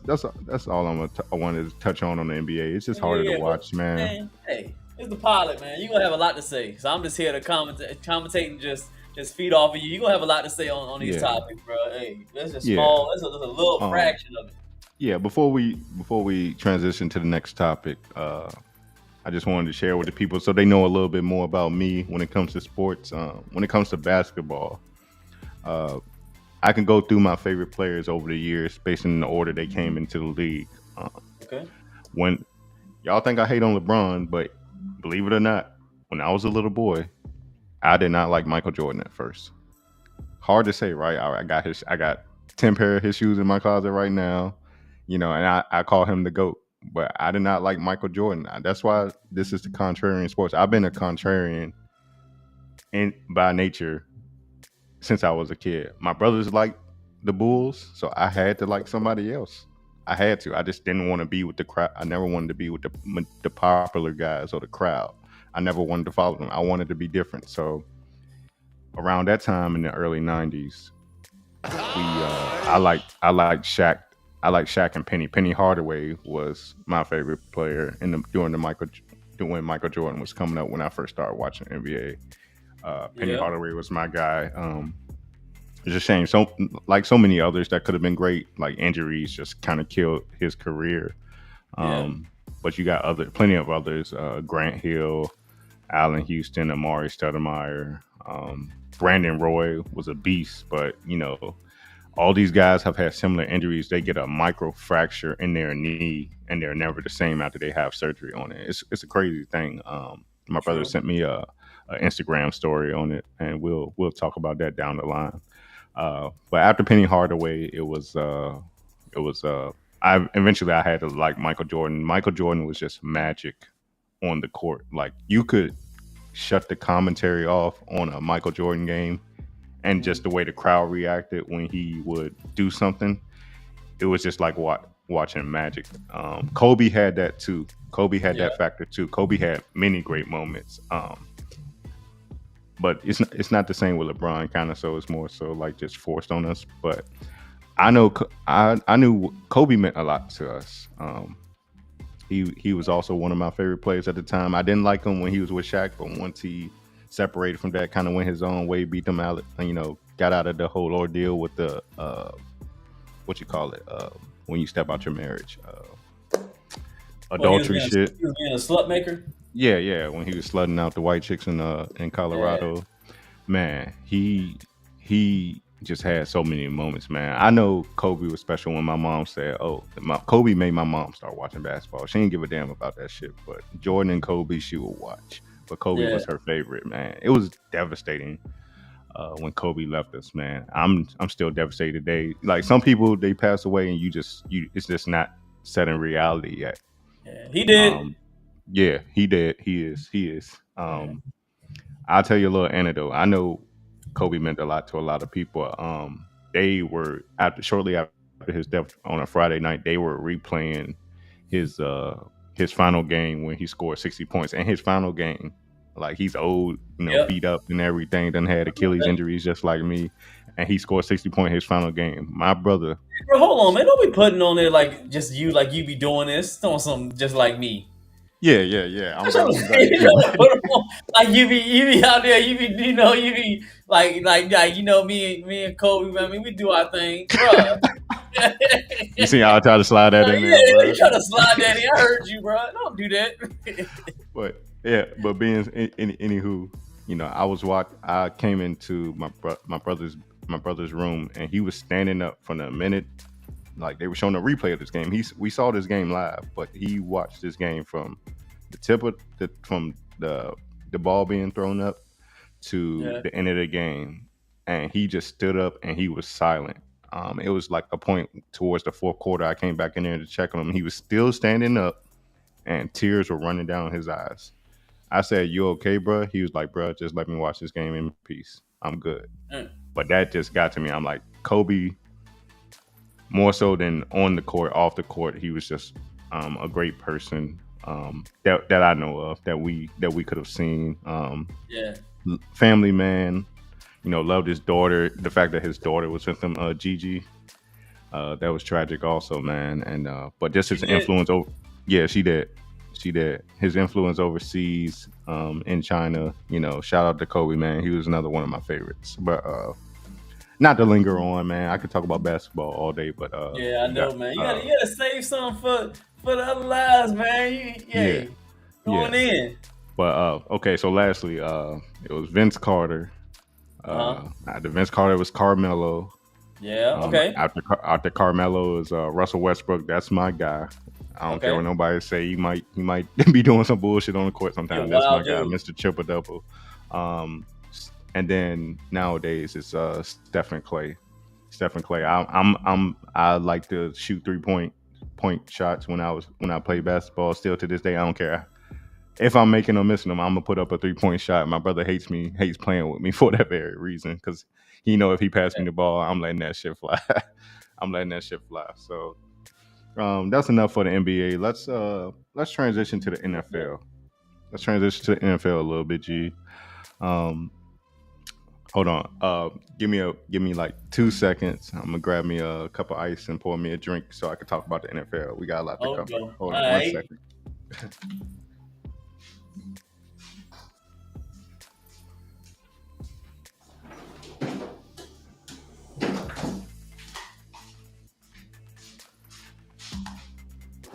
all I wanted to touch on the NBA. It's just harder to Yeah, but watch, man. man, hey, it's the pilot, man. You gonna have a lot to say. So I'm just here to commentate and just feed off of you. You gonna have a lot to say on these Yeah, topics, bro. Hey, that's just yeah. small. That's a little Um, fraction of it. yeah. Before we transition to the next topic, I just wanted to share with the people so they know a little bit more about me when it comes to sports. When it comes to basketball, uh, I can go through my favorite players over the years based on the order they came into the league. Uh, Okay. when y'all think I hate on LeBron, but believe it or not, when I was a little boy, I did not like Michael Jordan at first. Hard to say, right? I got 10 pair of his shoes in my closet right now, and I call him the GOAT. But I did not like Michael Jordan. That's why this is the contrarian sports. I've been a contrarian in by nature since I was a kid. My brothers liked the Bulls, so I had to like somebody else. I had to. I just didn't want to be with the crowd. I never wanted to be with the popular guys or the crowd. I never wanted to follow them. I wanted to be different. So around that time in the early '90s, I like Shaq. I like Shaq and Penny. Penny Hardaway was my favorite player during the Michael when Michael Jordan was coming up when I first started watching NBA. Penny Yeah. Hardaway was my guy. It's a shame. So like so many others that could have been great, like injuries just kind of killed his career. Yeah. But you got plenty of others. Grant Hill, Allen Houston, Amari Stoudemire, Brandon Roy was a beast, but all these guys have had similar injuries. They get a micro fracture in their knee, and they're never the same after they have surgery on it. It's a crazy thing. My brother True. sent me a Instagram story on it, and we'll talk about that down the line. But after Penny Hardaway, it was I had to like Michael Jordan. Michael Jordan was just magic on the court. Like you could shut the commentary off on a Michael Jordan game, and Mhm. just the way the crowd reacted when he would do something, it was just like watching magic. Kobe had that too. Kobe had Yeah. that factor too. Kobe had many great moments. But it's not the same with LeBron, kind of. So it's more so like just forced on us. But I knew Kobe meant a lot to us. He was also one of my favorite players at the time. I didn't like him when he was with Shaq, but once he separated from that, kind of went his own way, beat them out, got out of the whole ordeal with the what you call it when you step out your marriage, Well, adultery shit. he was being a slut maker. Yeah, yeah. When he was slutting out the white chicks in Yeah. Colorado, man, he just had so many moments, man. I know Kobe was special when my mom said, "Oh, Kobe made my mom start watching basketball." She didn't give a damn about that shit, but Jordan and Kobe, she would watch. But Kobe Yeah. was her favorite, man. It was devastating when Kobe left us, man. I'm still devastated today. Like some people, they pass away, and it's just not set in reality yet. Yeah. He did. Um, yeah, he did. He is. Yeah. I'll tell you a little anecdote. I know Kobe meant a lot to a lot of people. They were shortly after his death on a Friday night. They were replaying his his final game when he scored 60 points. And his final game, like he's old, Yep. beat up and everything. Done had Achilles injuries just like me, and he scored 60 points his final game. My brother, Bro, hold on, man. Don't be putting on there like you be doing this. Doing something just like me. Yeah. I'm I'm trying trying to to see say, like, you know, put 'em on. Like you be out there, you be like, me and Kobe. I mean, we do our thing, bruh. Yeah, you see how I try to slide that in there, you bro. trying to slide that in. I heard you, bruh. Don't do that. But yeah, but being anywho, I came into my brother's room, and he was standing up from the minute like they were showing a replay of this game. We saw this game live, but he watched this game from the tip of the ball being thrown up to Yeah. the end of the game, and he just stood up and he was silent. It was like a point towards the fourth quarter. I came back in there to check on him. He was still standing up, and tears were running down his eyes. I said, "You okay, bro?" He was like, "Bro, just let me watch this game in peace. I'm good." Mm. But that just got to me. I'm like, Kobe, more so than on the court, off the court, he was just a great person that I know of that we could have seen. Yeah. Family man, loved his daughter. The fact that his daughter was with him, Gigi, that was tragic, also, man. And but just She his did. influence over, yeah, she did. She did. His influence overseas, in China. Shout out to Kobe, man. He was another one of my favorites. But not to linger on, man. I could talk about basketball all day, but Yeah, I we got know, man. You gotta save some for the other lives, man. yeah, yeah. Going in. But okay. So lastly, it was Vince Carter. Uh huh. After Vince Carter was Carmelo. Yeah. Okay. After Carmelo is Russell Westbrook. That's my guy. I don't care what Okay. nobody say. He might be doing some bullshit on the court He a sometimes. That's my wild guy, dude. Mr. Triple Double. Um, and then nowadays it's Stephen Clay. Stephen Clay. I like to shoot point shots when I play basketball. Still to this day, I don't care if I'm making or missing them. I'm gonna put up a 3-point shot. My brother hates playing with me for that very reason because he know if he passed me the ball, I'm letting that shit fly. I'm letting that shit fly. So that's enough for the NBA. Let's transition to the NFL. Let's transition to the NFL a little bit, G. Um, hold on. Give me like 2 seconds. I'm gonna grab me a cup of ice and pour me a drink so I can talk about the NFL. We got a lot to Okay. cover. All Hold on one right. second.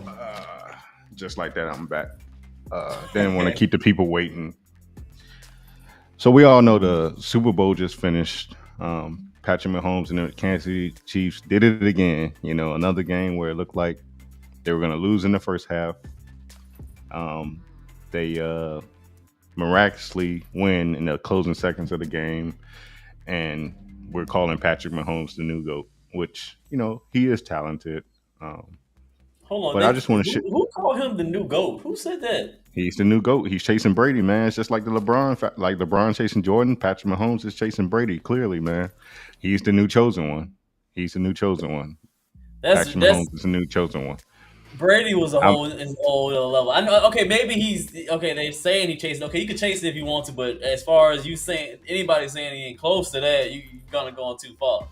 Uh, just like that, I'm back. Didn't want to keep the people waiting. So we all know the Super Bowl just finished. Patrick Mahomes and the Kansas City Chiefs did it again. Another game where it looked like they were going to lose in the first half. They miraculously win in the closing seconds of the game, and we're calling Patrick Mahomes the new GOAT, which he is talented. Um, Hold on. but I just want to Who called him the new GOAT? Who said that? He's the new GOAT. He's chasing Brady, man. It's just like like LeBron chasing Jordan. Patrick Mahomes is chasing Brady. Clearly, man, he's the new chosen one. He's the new chosen one. Patrick That's Mahomes is the new chosen one. Brady was a I'm, whole his whole other level. I know. Okay, maybe he's okay. They're saying he chasing. Okay, you can chase it if you want to, but as far as you saying anybody saying he ain't close to that, you're gonna go on too far.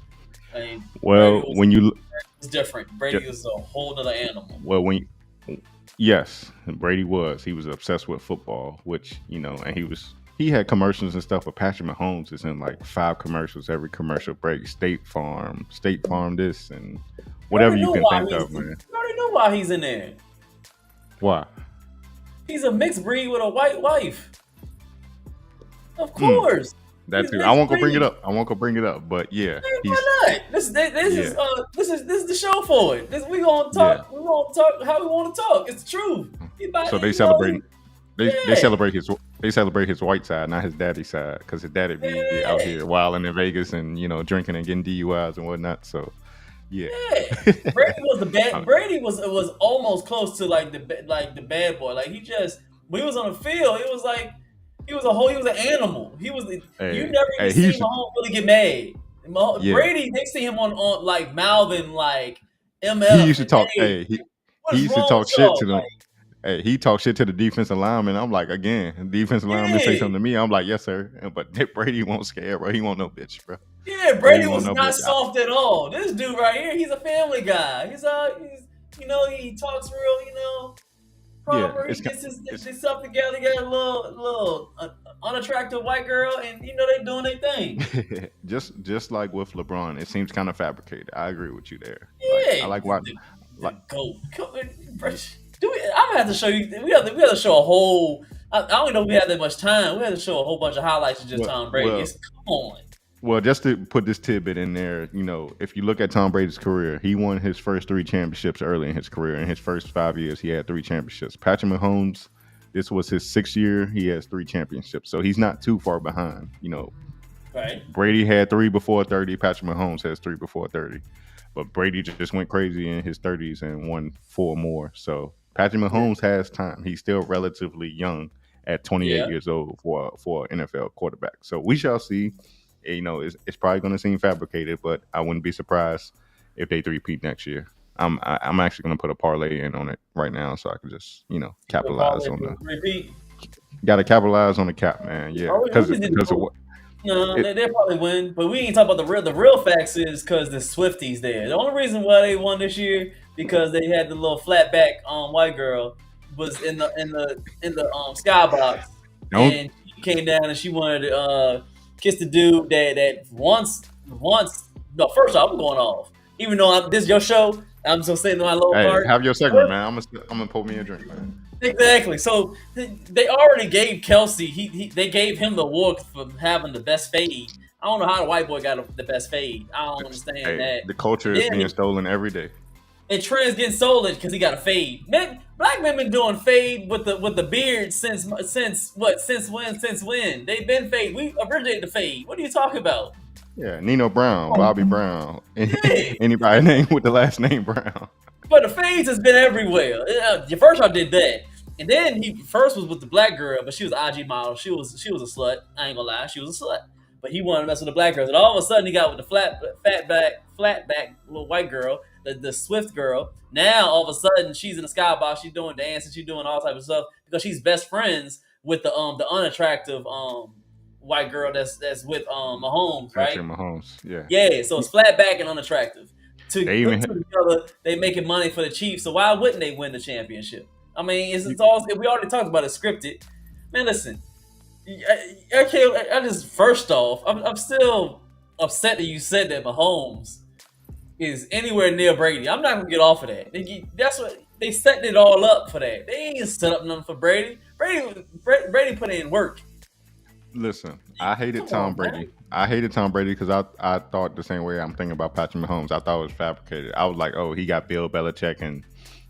I mean, well, when you was different. Brady was a whole other animal. well when yes, Brady he was obsessed with football, which and he had commercials and stuff. But Patrick Mahomes is in like 5 commercials. Every commercial break, State Farm this and whatever you can think of, man. You already know why he's in there. Why? He's a mixed breed with a white wife. Of Hmm. course. That He's too. I mixed won't go bring breed. it up. But yeah, Hey, he's why not? yeah, This is the show for it. We gonna yeah. talk. We gonna talk how we want to talk. It's the truth. So they You know, celebrate. They yeah, celebrate his white side, not his daddy side, because his daddy be out yeah, here wilding in Vegas and drinking and getting DUIs and whatnot. So yeah, yeah. Brady was the bad. Um, Brady was almost close to like the bad boy. Like he just when he was on the field, it was like he was an animal. You hey, never even hey, see Mahomes really get mad. yeah, Brady, they see him on like mouthing like he MF used to and talk. hey, Hey, he what is used to wrong talk with shit y'all? to them. Hey, he talked shit to the defensive lineman. I'm like, again, defensive lineman say Yeah, something to me. I'm like, yes, sir. But Brady won't scare, bro. He won't no bitch, bro. yeah. Brady Brady won't was no not bitch. soft at all. This dude right here, he's a family guy. He's he talks real, Yeah, proper. He it's gets it's his stuff together. He got a little unattractive white girl, and they doing their thing. just like with LeBron, it seems kind of fabricated. I agree with you there. Like I Yeah, like what the like goat. Come on, do we? I'm gonna have to show you. We have to show a whole. I don't know if we have that much time. We have to show a whole bunch of highlights of just well Tom Brady. well It's come on. well just to put this tidbit in there, if you look at Tom Brady's career, he won his first three championships early in his career. In his first 5 years, he had three championships. Patrick Mahomes, this was his sixth year. He has three championships, so he's not too far behind. Right? Brady had three before 30. Patrick Mahomes has three before 30. But Brady just went crazy in his 30s and won four more. So Patrick Yeah. Mahomes has time. He's still relatively young at 28 Yeah. years old for an NFL quarterback. So we shall see. It's probably going to seem fabricated, but I wouldn't be surprised if they three-peat next year. I'm actually going to put a parlay in on it right now, so I can just The capitalize parlay on for the. repeat. Got to capitalize on the cap, man. Yeah, Oh, we because just need to because go. No, it. they probably win, but we ain't talking about the real facts is because the Swifties there. The only reason why they won this year because they had the little flat back white girl was in the skybox, Don't. and she came down and she wanted to kiss the dude that once. No, first off, I'm going off. Even though this is your show, I'm just saying my little Hey, part. have your segment, man. I'm gonna pour me a drink, man. Exactly. So they already gave Kelsey. They gave him the award for having the best fade. I don't know how the white boy got the best fade. I don't understand Hey, that. the culture And is then being stolen every day. and Trent's getting stolen because he got a fade. Man, black men been doing fade with the beard since what? Since when? They've been fade. We originated the fade. What are you talking about? Yeah, Nino Brown, Bobby Brown, Yeah. anybody named with the last name Brown. But the fades has been everywhere. First, I did that, and then he first was with the black girl, but she was an IG model. She was a slut. I ain't gonna lie, she was a slut. But he wanted to mess with the black girls, and all of a sudden he got with the flat back little white girl, the Swift girl. Now all of a sudden she's in the skybox, she's doing dances, she's doing all type of stuff because she's best friends with the unattractive white girl that's with Mahomes, Patrick right? Mahomes. Yeah, Yeah, so it's flat back and unattractive. To they put even two together, they making money for the Chiefs. So why wouldn't they win the championship? I mean, it's all we already talked about it scripted. Man, listen, I just first off, I'm still upset that you said that Mahomes is anywhere near Brady. I'm not gonna get off of that. That's what they set it all up for that. They ain't set up nothing for Brady. Brady put in work. listen. I hated Come Tom on, man. Brady. I hated Tom Brady because I thought the same way I'm thinking about Patrick Mahomes. I thought it was fabricated. I was like, oh, he got Bill Belichick and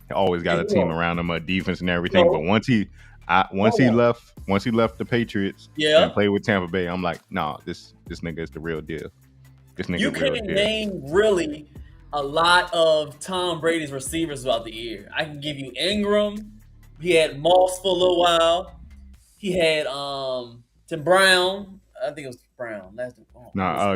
he always got And a you team know, around him, a defense and you everything. But know, once hold he on. left the Patriots and Yeah. played with Tampa Bay, I'm like, nah, this nigga is the real deal. This You nigga real can't deal. name really a lot of Tom Brady's receivers throughout the year. I can give you Ingram. He had Moss for a little while. He had Tim Brown. I think it was Brown. Who was Nah,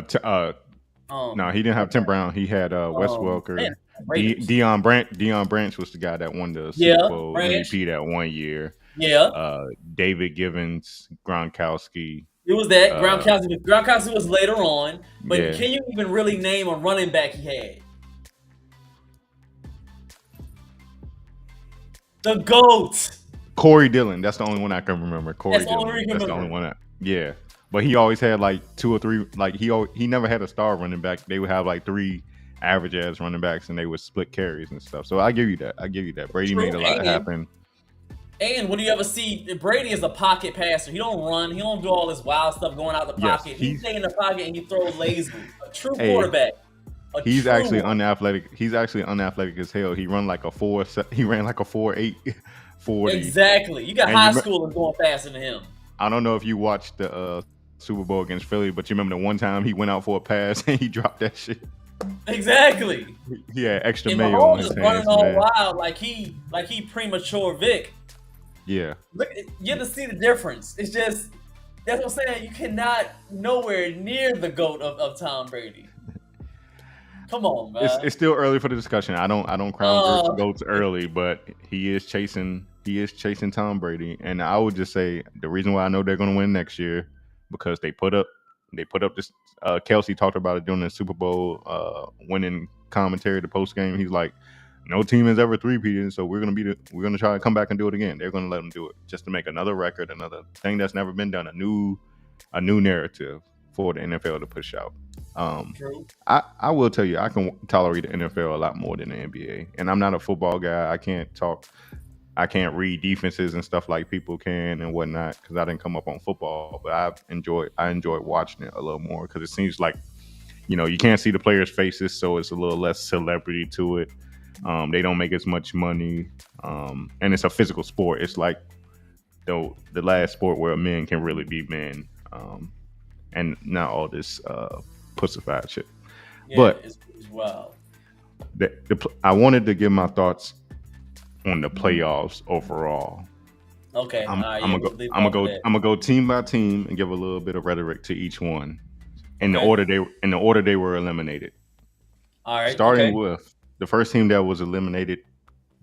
no, he didn't have Tim Brown. He had Wes man, Welker. Raiders. Dion Branch was the guy that won the Super Yeah, Bowl Branch. MVP that one year. Yeah, David Givens, Gronkowski. it was that Uh, Gronkowski was later on. But yeah. can you even really name a running back he had? The goat. Corey Dillon. That's the only one I can remember. Corey That's the only Dillon. reason I That's can the only remember. one. Yeah. But he always had like two or three. Like he never had a star running back. They would have like three average ass running backs, and they would split carries and stuff. So I give you that. I give you that. Brady True, made a lot happen. and when do you ever see Brady is a pocket passer? He don't run. He don't do all this wild stuff going out the Yes, pocket. He stay in the pocket and he throws lazily. A true hey, quarterback. A he's true actually one. unathletic. He's actually unathletic as hell. He run like a four. He ran like a 4.8 40. Exactly. You got And high schoolers going faster than him. I don't know if you watched the Super Bowl against Philly, but you remember the one time he went out for a pass and he dropped that shit. Exactly. He had extra And mayo on Mahomes his is running hands, all man. wild like he premature Vic. Yeah. Look, you have to see the difference. It's just that's what I'm saying. You cannot nowhere near the goat of Tom Brady. Come on, man. It's still early for the discussion. I don't crown Uh, goats early, but he is chasing Tom Brady, and I would just say the reason why I know they're going to win next year because they put up this. Kelsey talked about it during the Super Bowl winning commentary, the post game. He's like, no team has ever three-peated, so we're gonna try to come back and do it again. They're gonna let them do it just to make another record, another thing that's never been done, a new narrative for the NFL to push out. True. I will tell you, I can tolerate the NFL a lot more than the NBA, and I'm not a football guy. I can't read defenses and stuff like people can and whatnot because I didn't come up on football. But I enjoyed watching it a little more because it seems like you can't see the players' faces, so it's a little less celebrity to it. They don't make as much money, and it's a physical sport. It's like the last sport where men can really be men, and not all this pussified shit. Yeah, But it's wild. I wanted to give my thoughts on the playoffs overall. Okay, all right, I'm yeah, gonna we'll leave I'm gonna off with go that. I'm gonna go team by team and give a little bit of rhetoric to each one in the Okay, order they were eliminated. all right, Starting okay, with the first team that was eliminated,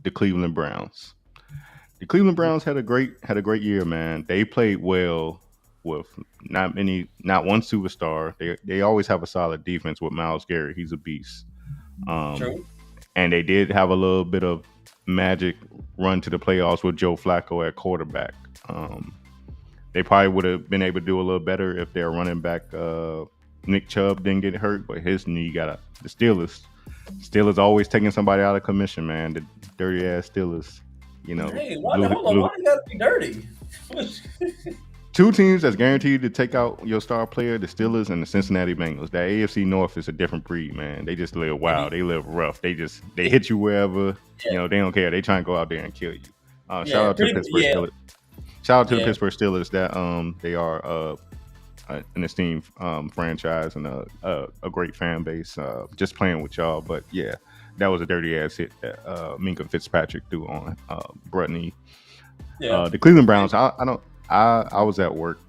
the Cleveland Browns. The Cleveland Browns had a great year, man. They played well with not one superstar. They always have a solid defense with Miles Garrett. He's a beast. Um, true. and they did have a little bit of magic run to the playoffs with Joe Flacco at quarterback. Um, they probably would have been able to do a little better if their running back Nick Chubb didn't get hurt, but his knee got the Steelers. Steelers always taking somebody out of commission, man. The dirty ass Steelers, Hey, blew, hold on, blew why you gotta be dirty? two teams that's guaranteed to take out your star player, the Steelers and the Cincinnati Bengals. That AFC North is a different breed, man. They just live wild. Mhm. They live rough. They hit you wherever. Yeah, They don't care. They try and go out there and kill you. Shout yeah, out to the pretty, Pittsburgh yeah, Steelers. Shout out to the yeah, Pittsburgh Steelers that they are an esteemed franchise and a great fan base. Just playing with y'all, but yeah, that was a dirty ass hit that Minka Fitzpatrick threw on Brutney. yeah. The Cleveland Browns. I don't. I was at work,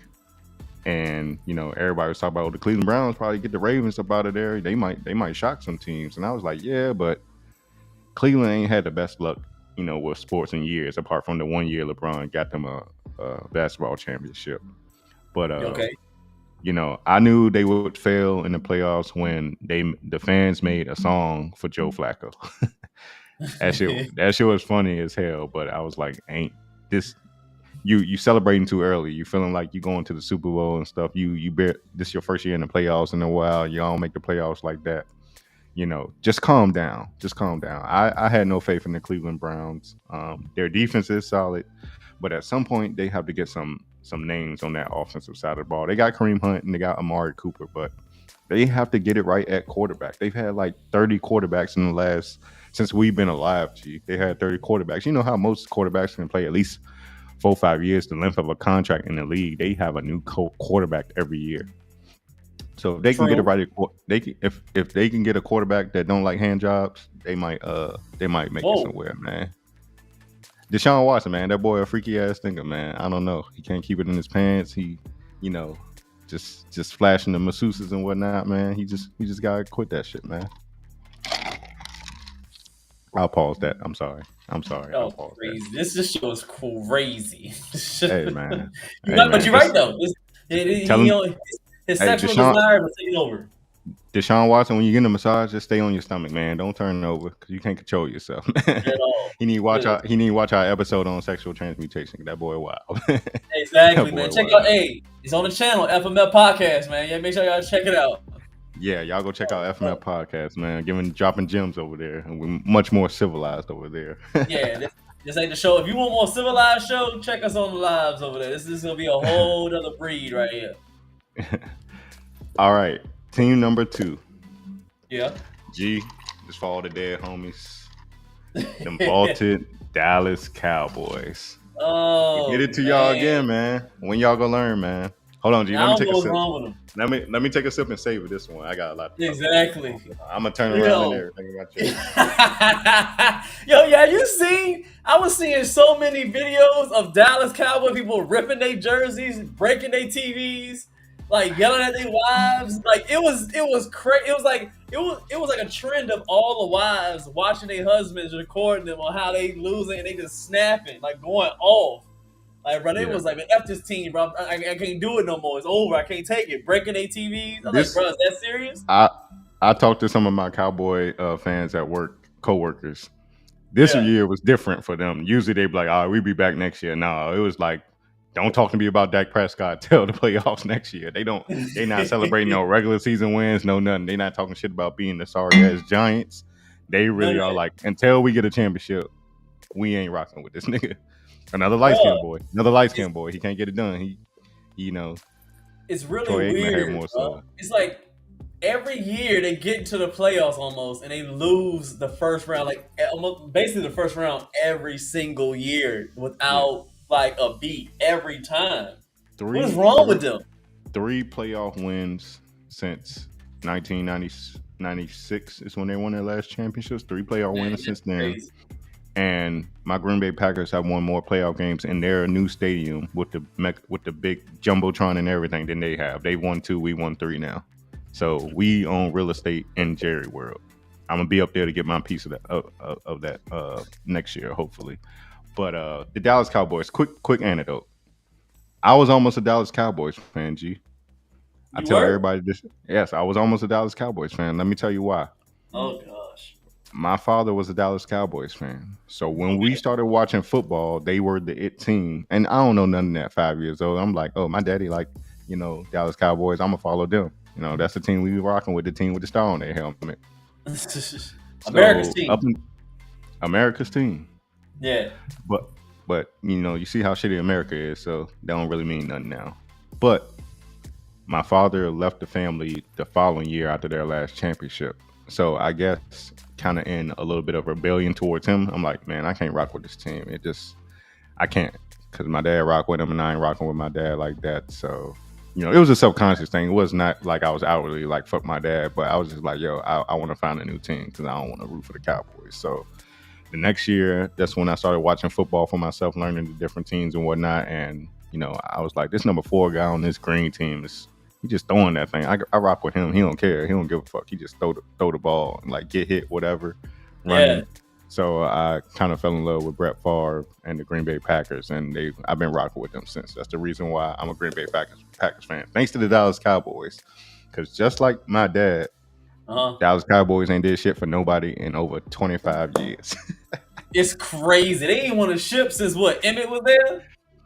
and everybody was talking about the Cleveland Browns probably get the Ravens up out of there. They might shock some teams, and I was like, yeah, but Cleveland ain't had the best luck, with sports in years, apart from the one year LeBron got them a basketball championship. But Okay. I knew they would fail in the playoffs when the fans made a song for Joe Flacco. That shit was funny as hell. But I was like, ain't this you celebrating too early? You feeling like you going to the Super Bowl and stuff? This your first year in the playoffs in a while. You don't make the playoffs like that. Just calm down. Just calm down. I had no faith in the Cleveland Browns. Their defense is solid, but at some point they have to get some names on that offensive side of the ball. They got Kareem Hunt and they got Amari Cooper, but they have to get it right at quarterback. They've had like 30 quarterbacks in the last since we've been alive. They had 30 quarterbacks. You know how most quarterbacks can play at least 4 or 5 years, the length of a contract in the league. They have a new quarterback every year. So if they can get it True. right, if they can get a quarterback that don't like hand jobs, they might make it Whoa. somewhere, man. Deshaun Watson, man, that boy a freaky ass thinker, man. I don't know. He can't keep it in his pants. He, you know, just flashing the masseuses and whatnot, man. He just gotta quit that shit, man. I'll pause that. I'm sorry. I'll Oh, pause that. crazy! This show is crazy. Hey man. You Hey right, but man. you're right Just though. tell him His hey sexual Deshaun desires are taking over. Deshaun Watson, when you get a massage, just stay on your stomach, man. Don't turn it over because you can't control yourself. At all. He need to watch Good. our episode on sexual transmutation. That boy wild. That Exactly, man. boy Check out, wild. hey, it's on the channel, FMF Podcast, man. Yeah, make sure y'all check it out. Yeah, y'all go check out FMF Oh, podcast, man. Dropping gems over there, and we're much more civilized over there. yeah, this ain't the show. If you want more civilized show, check us on the lives over there. This is gonna be a whole other breed right here. All right, team number 2. Yeah. G, just for all the dead homies, them vaulted Dallas Cowboys. We Oh get it to y'all man, again, man. When y'all gonna learn, man? Hold on, G. I Let me don't take know a what's sip. wrong with them. Let me take a sip and savor this one. I got a lot to talk about. Exactly. I'm gonna turn around and Yo. everything about Yo, you. yeah, you seen? I was seeing so many videos of Dallas Cowboy people ripping their jerseys, breaking their TVs, like yelling at their wives. Like it was crazy. It was like a trend of all the wives watching their husbands recording them on how they losing and they just snapping, like going off. Like, bro, they Yeah. was like, F this team, bro. I can't do it no more. It's over. I can't take it. Breaking their TVs. I'm like, This bro, is that serious? I talked to some of my Cowboy fans at work, coworkers, This Yeah. year was different for them. Usually they'd be like, "Oh, we'll be back next year." No, it was like, "Don't talk to me about Dak Prescott till the playoffs next year." They don't. They not celebrating no regular season wins, no nothing. They not talking shit about being the sorry ass Giants. They None really of are that. like, until we get a championship, we ain't rocking with this nigga. Another light skinned Bro, boy. Another light it's skinned boy. He can't get it done. You know, it's really Troy Aikman had weird, more bro. so. It's like every year they get into the playoffs almost, and they lose the first round, like almost basically the first round every single year Yeah, without like a beat every time. What is three, wrong three, with them? three playoff wins since 1996 is when they won their last championships. Three playoff Man, wins it's since then. crazy. And my Green Bay Packers have won more playoff games in their new stadium with the big jumbotron and everything than they have. They won two, we won three now. So we own real estate in Jerry World. I'm gonna be up there to get my piece of that next year, hopefully. But the Dallas Cowboys. Quick anecdote. I was almost a Dallas Cowboys fan. G. I You tell were? everybody this. Yes, I was almost a Dallas Cowboys fan. Let me tell you why. Oh gosh. My father was a Dallas Cowboys fan. So when we Okay. started watching football, they were the it team. And I don't know none of that 5 years old. I'm like, oh, my daddy like, Dallas Cowboys. I'm gonna follow them. That's the team we were rocking with, the team with the star on their helmet. America's So team. America's team. Yeah. But you see how shitty America is, so that don't really mean nothing now. But my father left the family the following year after their last championship. So I guess kind of in a little bit of rebellion towards him. I'm like, man, I can't rock with this team. I can't, because my dad rocked with him and I ain't rocking with my dad like that. So, it was a subconscious thing. It was not like I was outwardly like, fuck my dad, but I was just like, yo, I want to find a new team because I don't want to root for the Cowboys. So the next year, that's when I started watching football for myself, learning the different teams and whatnot. And, I was like, this number 4 guy on this green team is he just throwing that thing. I rock with him. He don't care. He don't give a fuck. He just throw the ball and like get hit, whatever, Yeah. running. So I kind of fell in love with Brett Favre and the Green Bay Packers, and I've been rocking with them since. That's the reason why I'm a Green Bay Packers fan. Thanks to the Dallas Cowboys, because just like my dad, Uh-huh. Dallas Cowboys ain't did shit for nobody in over 25 years. It's crazy. They ain't won a ship since what? Emmett was there?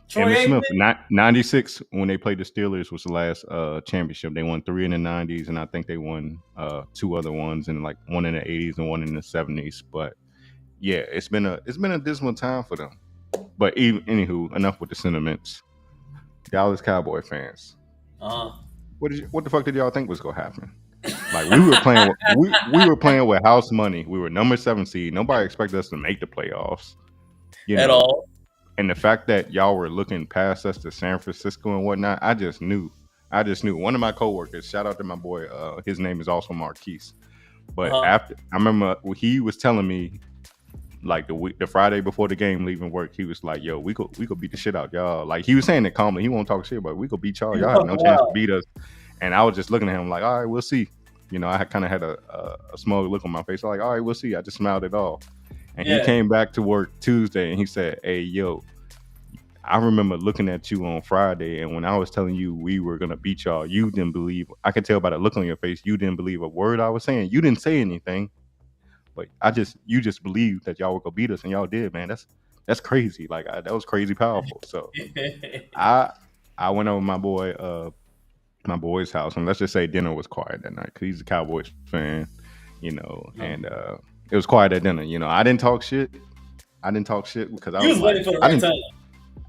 Troy Emmitt Aikman? Smith, 96 when they played the Steelers was the last championship. They won 3 in the 90s, and I think they won 2 other ones, and like one in the 80s and one in the 70s. But yeah, it's been a dismal time for them. But anywho, enough with the sentiments. Dallas Cowboy fans, Uh-huh. what the fuck did y'all think was gonna happen? Like we were playing with house money. We were number 7 seed. Nobody expected us to make the playoffs. You At know, all. and the fact that y'all were looking past us to San Francisco and whatnot, I just knew. One of my coworkers, shout out to my boy, his name is also Marquise. But Uh-huh. after I remember he was telling me like the Friday before the game, leaving work, he was like, "Yo, we could beat the shit out y'all." Like he was saying it calmly. He won't talk shit, but we could beat y'all. You Y'all have fucking no chance to wild. beat us. And I was just looking at him like, "All right, we'll see." I kind of had a smug look on my face. I'm like, "All right, we'll see." I just smiled it off. And he Yeah. came back to work Tuesday and he said, "Hey, yo, I remember looking at you on Friday, and when I was telling you we were gonna beat y'all, you didn't believe. I could tell by the look on your face, you didn't believe a word I was saying. You didn't say anything, but you just believed that y'all were gonna beat us, and y'all did, man. That's crazy. Like that was crazy powerful. So I I went over my boy's house, and let's just say dinner was quiet that night because he's a Cowboys fan, Uh-huh. and it was quiet at dinner. I didn't talk shit. I didn't talk shit because I You was was waiting like, for the I right didn't. time.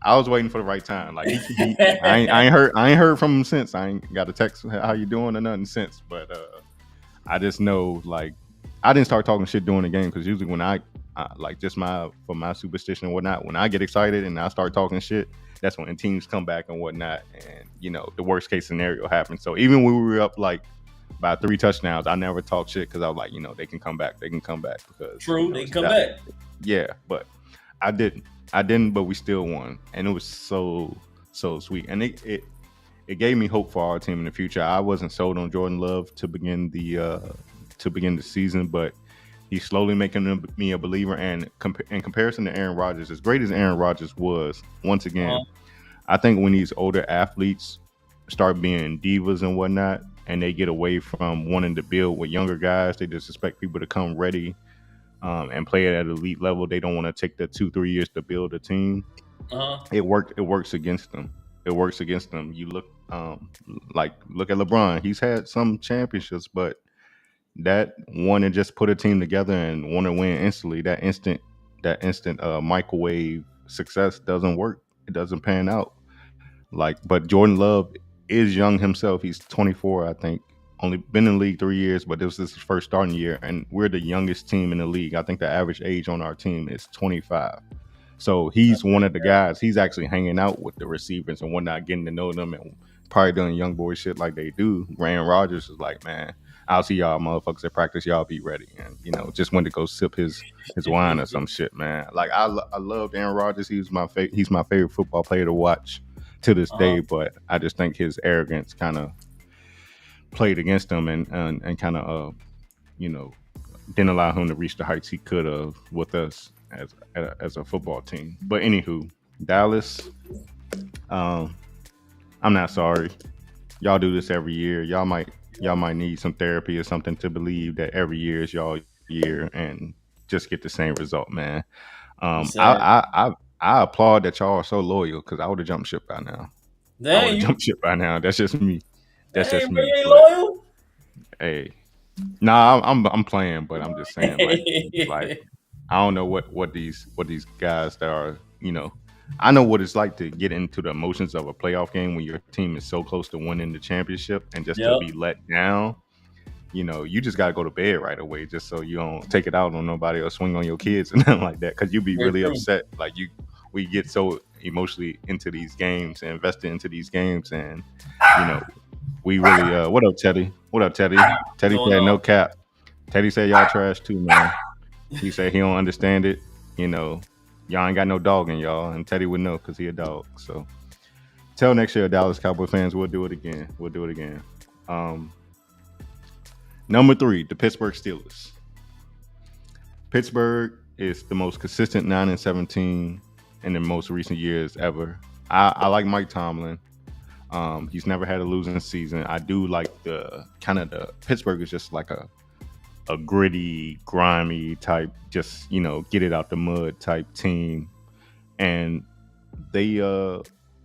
I was waiting for the right time. Like I ain't heard from him since. I ain't got a text how you doing or nothing since. But I just know like I didn't start talking shit during the game because usually when I like just my superstition and whatnot, when I get excited and I start talking shit, that's when teams come back and whatnot, and the worst case scenario happens. So even when we were up like by 3 touchdowns, I never talked shit because I was like, they can come back, because True, they it's come that. back. Yeah, but I didn't. But we still won, and it was so sweet, and it gave me hope for our team in the future. I wasn't sold on Jordan Love to begin the season, but he's slowly making me a believer. And in comparison to Aaron Rodgers, as great as Aaron Rodgers was, once Uh-huh. again, I think when these older athletes start being divas and whatnot, and they get away from wanting to build with younger guys, they just expect people to come ready and play it at elite level. They don't want to take the 2-3 years to build a team. Uh-huh. It works against them. It works against them. You look at LeBron. He's had some championships, but that want to just put a team together and want to win instantly, that instant microwave success doesn't work. It doesn't pan out. But Jordan Love is young himself. He's 24, I think. Only been in the league 3 years, but this is his first starting year, and we're the youngest team in the league. I think the average age on our team is 25. So he's one of the guys. He's actually hanging out with the receivers and whatnot, getting to know them, and probably doing young boy shit like they do. Aaron Rodgers is like, man, I'll see y'all motherfuckers at practice. Y'all be ready, and just went to go sip his wine or some shit, man. Like I loved Aaron Rodgers. He's my favorite football player to watch to this Uh-huh. day. But I just think his arrogance kind of played against him, and kind of you know didn't allow him to reach the heights he could have with us as a football team. But anywho, Dallas, um, I'm not sorry. Y'all do this every year. Y'all might need some therapy or something to believe that every year is y'all year and just get the same result, man. It's I sad. I I, I applaud that y'all are so loyal because I would have jumped ship by now. I would Dang have you, jumped ship by now. That's just me. That's just dang, bro, me. you ain't But loyal. hey, nah, I'm playing, but I'm just saying, like I don't know what these guys that are, I know what it's like to get into the emotions of a playoff game when your team is so close to winning the championship and just to Yep, be let down. You just gotta go to bed right away just so you don't take it out on nobody or swing on your kids and nothing like that. Cause you'd be very really true. upset. We get so emotionally into these games and invested into these games, and you know, we really what up, Teddy? What up, Teddy? What's Teddy going said no on? cap. Teddy said y'all trash too, man. He said he don't understand it. You know, y'all ain't got no dog in y'all, and Teddy would know because he a dog. So till next year, Dallas Cowboy fans, we'll do it again. We'll do it again. Um, Number three, the Pittsburgh Steelers. Pittsburgh is the most consistent 9-17 in the most recent years ever. I like Mike Tomlin. He's never had a losing season. I do like the Pittsburgh is just like a gritty, grimy type, just get it out the mud type team, and they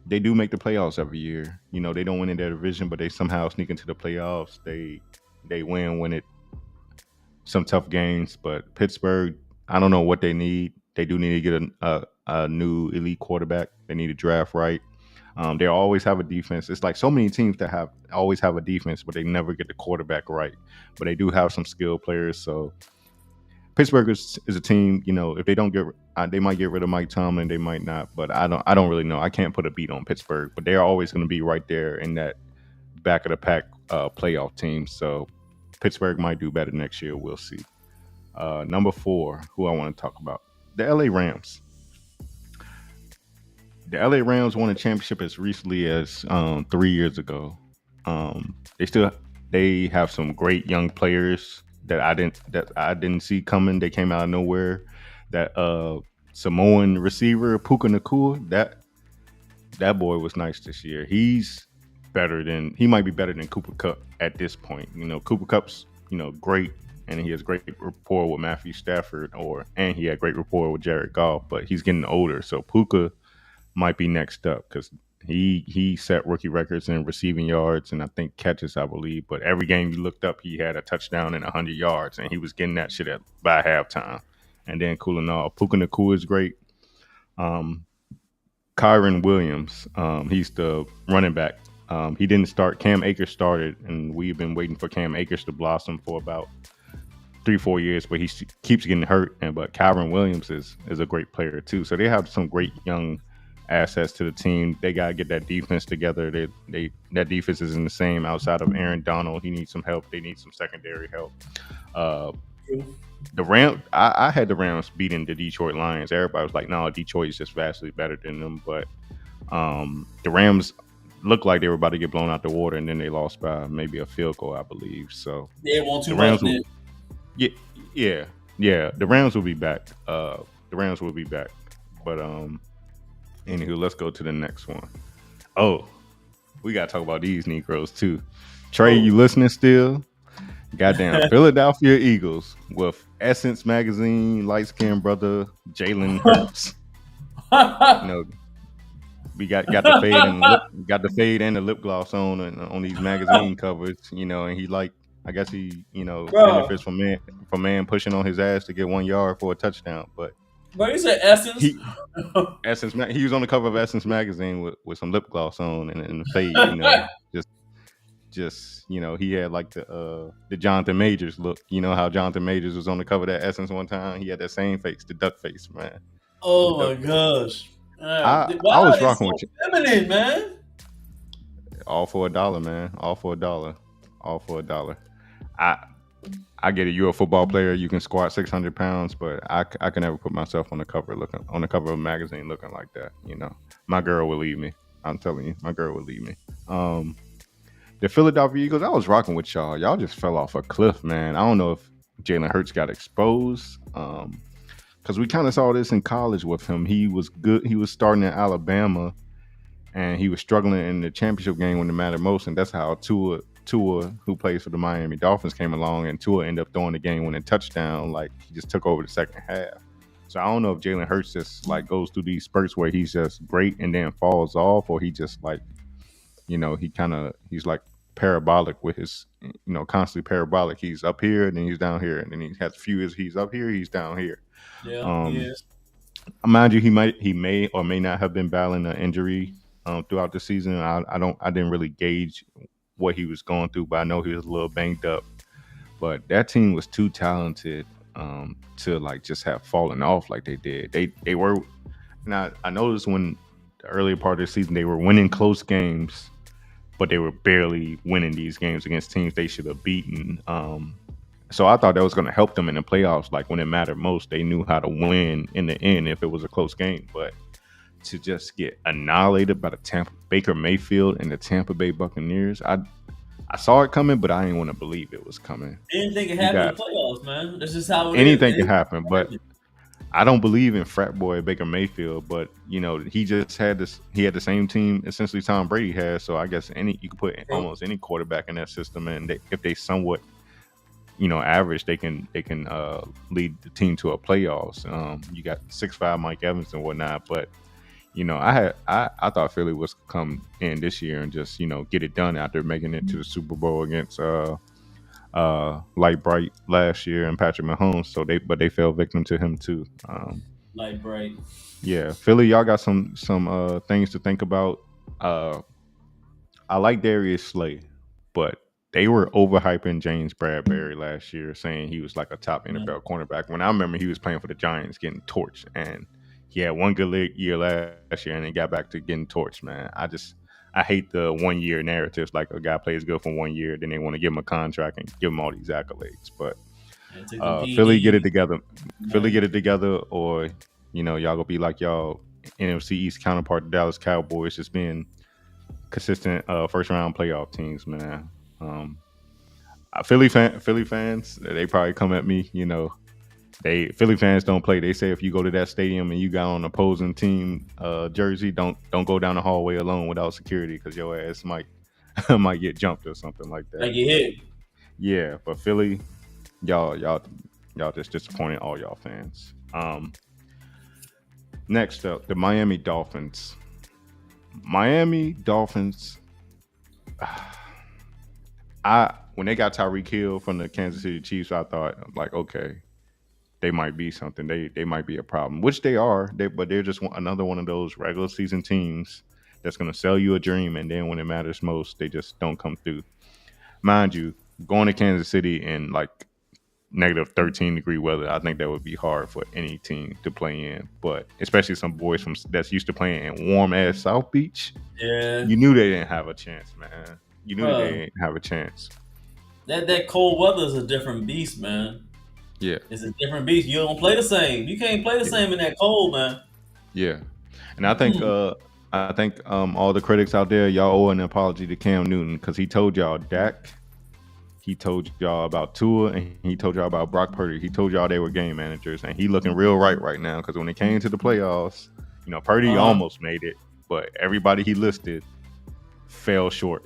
they do make the playoffs every year. They don't win in their division, but they somehow sneak into the playoffs. They win when it some tough games, but Pittsburgh, I don't know what they need. They do need to get a new elite quarterback. They need to draft right. They always have a defense. It's like so many teams that have always have a defense, but they never get the quarterback right. But they do have some skilled players. So Pittsburgh is a team. If they don't they might get rid of Mike Tomlin. They might not, but I don't really know. I can't put a beat on Pittsburgh, but they're always going to be right there in that back of the pack playoff team. So Pittsburgh might do better next year. We'll see. Number four, who I want to talk about, the LA Rams. The LA Rams won a championship as recently as 3 years ago. They have some great young players that I didn't see coming. They came out of nowhere. That Samoan receiver Puka Nakua, that boy was nice this year. He might be better than Cooper Cup at this point. Cooper Cup's great, and he has great rapport with Matthew Stafford, and he had great rapport with Jared Goff. But he's getting older, so Puka might be next up because he set rookie records in receiving yards and I think catches, I believe. But every game you looked up, he had a touchdown and 100 yards, and he was getting that shit by halftime. And then cooling off, Puka Nakua is great. Um, Kyron Williams, he's the running back. He didn't start. Cam Akers started, and we've been waiting for Cam Akers to blossom for about 3-4 years, but keeps getting hurt. But Kyron Williams is a great player too. So they have some great young assets to the team. They gotta get that defense together. That defense isn't the same outside of Aaron Donald. He needs some help. They need some secondary help. Uh, True. the I had the Rams beating the Detroit Lions. Everybody was like, "No, Detroit is just vastly better than them." But the Rams looked like they were about to get blown out the water, and then they lost by maybe a field goal, I believe. So They want too the much Rams will, then. yeah, yeah. The Rams will be back. The Rams will be back. But anywho, let's go to the next one. Oh, we gotta talk about these Negroes too. Trey, Oh, you listening still? Goddamn Philadelphia Eagles with Essence magazine, light skinned brother Jalen Hurts. You know, we got the fade and got the fade and the lip gloss on these magazine covers. You know, and he like I guess he Bro, benefits from man pushing on his ass to get 1 yard for a touchdown. But bro, you said Essence. he he was on the cover of Essence magazine with some lip gloss on and the fade. You know, just he had like the Jonathan Majors look. You know how Jonathan Majors was on the cover of that Essence one time. He had that same face, the duck face, man, the Oh duck my face. gosh. Why I are was they rocking so with you feminine, man? all for $1, man. All for $1. All for $1. I I get it. You're a football player. You can squat 600 pounds, but I can never put myself on the cover of a magazine looking like that. You know, my girl will leave me. I'm telling you, my girl will leave me. Um, the Philadelphia Eagles. I was rocking with y'all. Y'all just fell off a cliff, man. I don't know if Jalen Hurts got exposed. Because we kind of saw this in college with him. He was good. He was starting in Alabama, and he was struggling in the championship game when it mattered most. And that's how Tua, who plays for the Miami Dolphins, came along, and Tua ended up throwing the game-winning touchdown. Like he just took over the second half. So I don't know if Jalen Hurts just like goes through these spurts where he's just great and then falls off, or he just like he's like parabolic with his constantly parabolic. He's up here, and then he's down here, and then he has a few years he's up here, he's down here. Yeah, he Um, is. Mind you, he may or may not have been battling an injury throughout the season. I didn't really gauge what he was going through, but I know he was a little banged up. But that team was too talented to like just have fallen off like they did. They were, and I noticed when the earlier part of the season they were winning close games, but they were barely winning these games against teams they should have beaten. So I thought that was going to help them in the playoffs. Like when it mattered most, they knew how to win in the end if it was a close game. But to just get annihilated by the Tampa Baker Mayfield and the Tampa Bay Buccaneers, I saw it coming, but I didn't want to believe it was coming. Didn't think it You happened in got the playoffs, man. That's just how it is. anything can happen, but I don't believe in frat boy Baker Mayfield. But he just had this. He had the same team essentially Tom Brady has. So I guess you could put True. almost any quarterback in that system, and if they somewhat average, they can lead the team to a playoffs. You got 6'5" Mike Evans and whatnot, but I thought Philly was come in this year and just get it done after making it to the Super Bowl against Light Bright last year and Patrick Mahomes. So they fell victim to him too. Like bright. Yeah, Philly, y'all got some things to think about. I like Darius Slay, but they were overhyping James Bradbury last year, saying he was like a top Yeah. NFL cornerback. When I remember he was playing for the Giants, getting torched, and he had one good year last year, and then got back to getting torched. Man, I hate the 1 year narratives. Like a guy plays good for 1 year, then they want to give him a contract and give him all these accolades. But And took them Philly get it PEDs. together. Philly Man. get it together, or y'all gonna be like y'all NFC East counterpart, the Dallas Cowboys, just being consistent first round playoff teams, man. Um, Philly fans, they probably come at me. Philly fans don't play. They say if you go to that stadium and you got on opposing team jersey, don't go down the hallway alone without security because your ass might might get jumped or something like that. Like you hit. Yeah, but Philly, y'all just disappointed all y'all fans. Next up, the Miami Dolphins. Miami Dolphins. When they got Tyreek Hill from the Kansas City Chiefs, I thought like, okay, they might be something. They might be a problem, which they are. But they're just another one of those regular season teams that's going to sell you a dream, and then when it matters most, they just don't come through. Mind you, going to Kansas City in like negative 13-degree weather, I think that would be hard for any team to play in. But especially some boys that's used to playing in warm ass South Beach, Yeah. you knew they didn't have a chance, man. You knew they Bro, didn't have a chance. that cold weather is a different beast, man. Yeah, It's a different beast. You don't play the same. You can't play the yeah, same in that cold, man. yeah. And I think Mm. all the critics out there, y'all owe an apology to Cam Newton because he told y'all Dak, he told y'all about Tua, and he told y'all about Brock Purdy. He told y'all they were game managers, and he looking real right now because when it came to the playoffs, Purdy Uh-huh. almost made it, but everybody he listed fell short.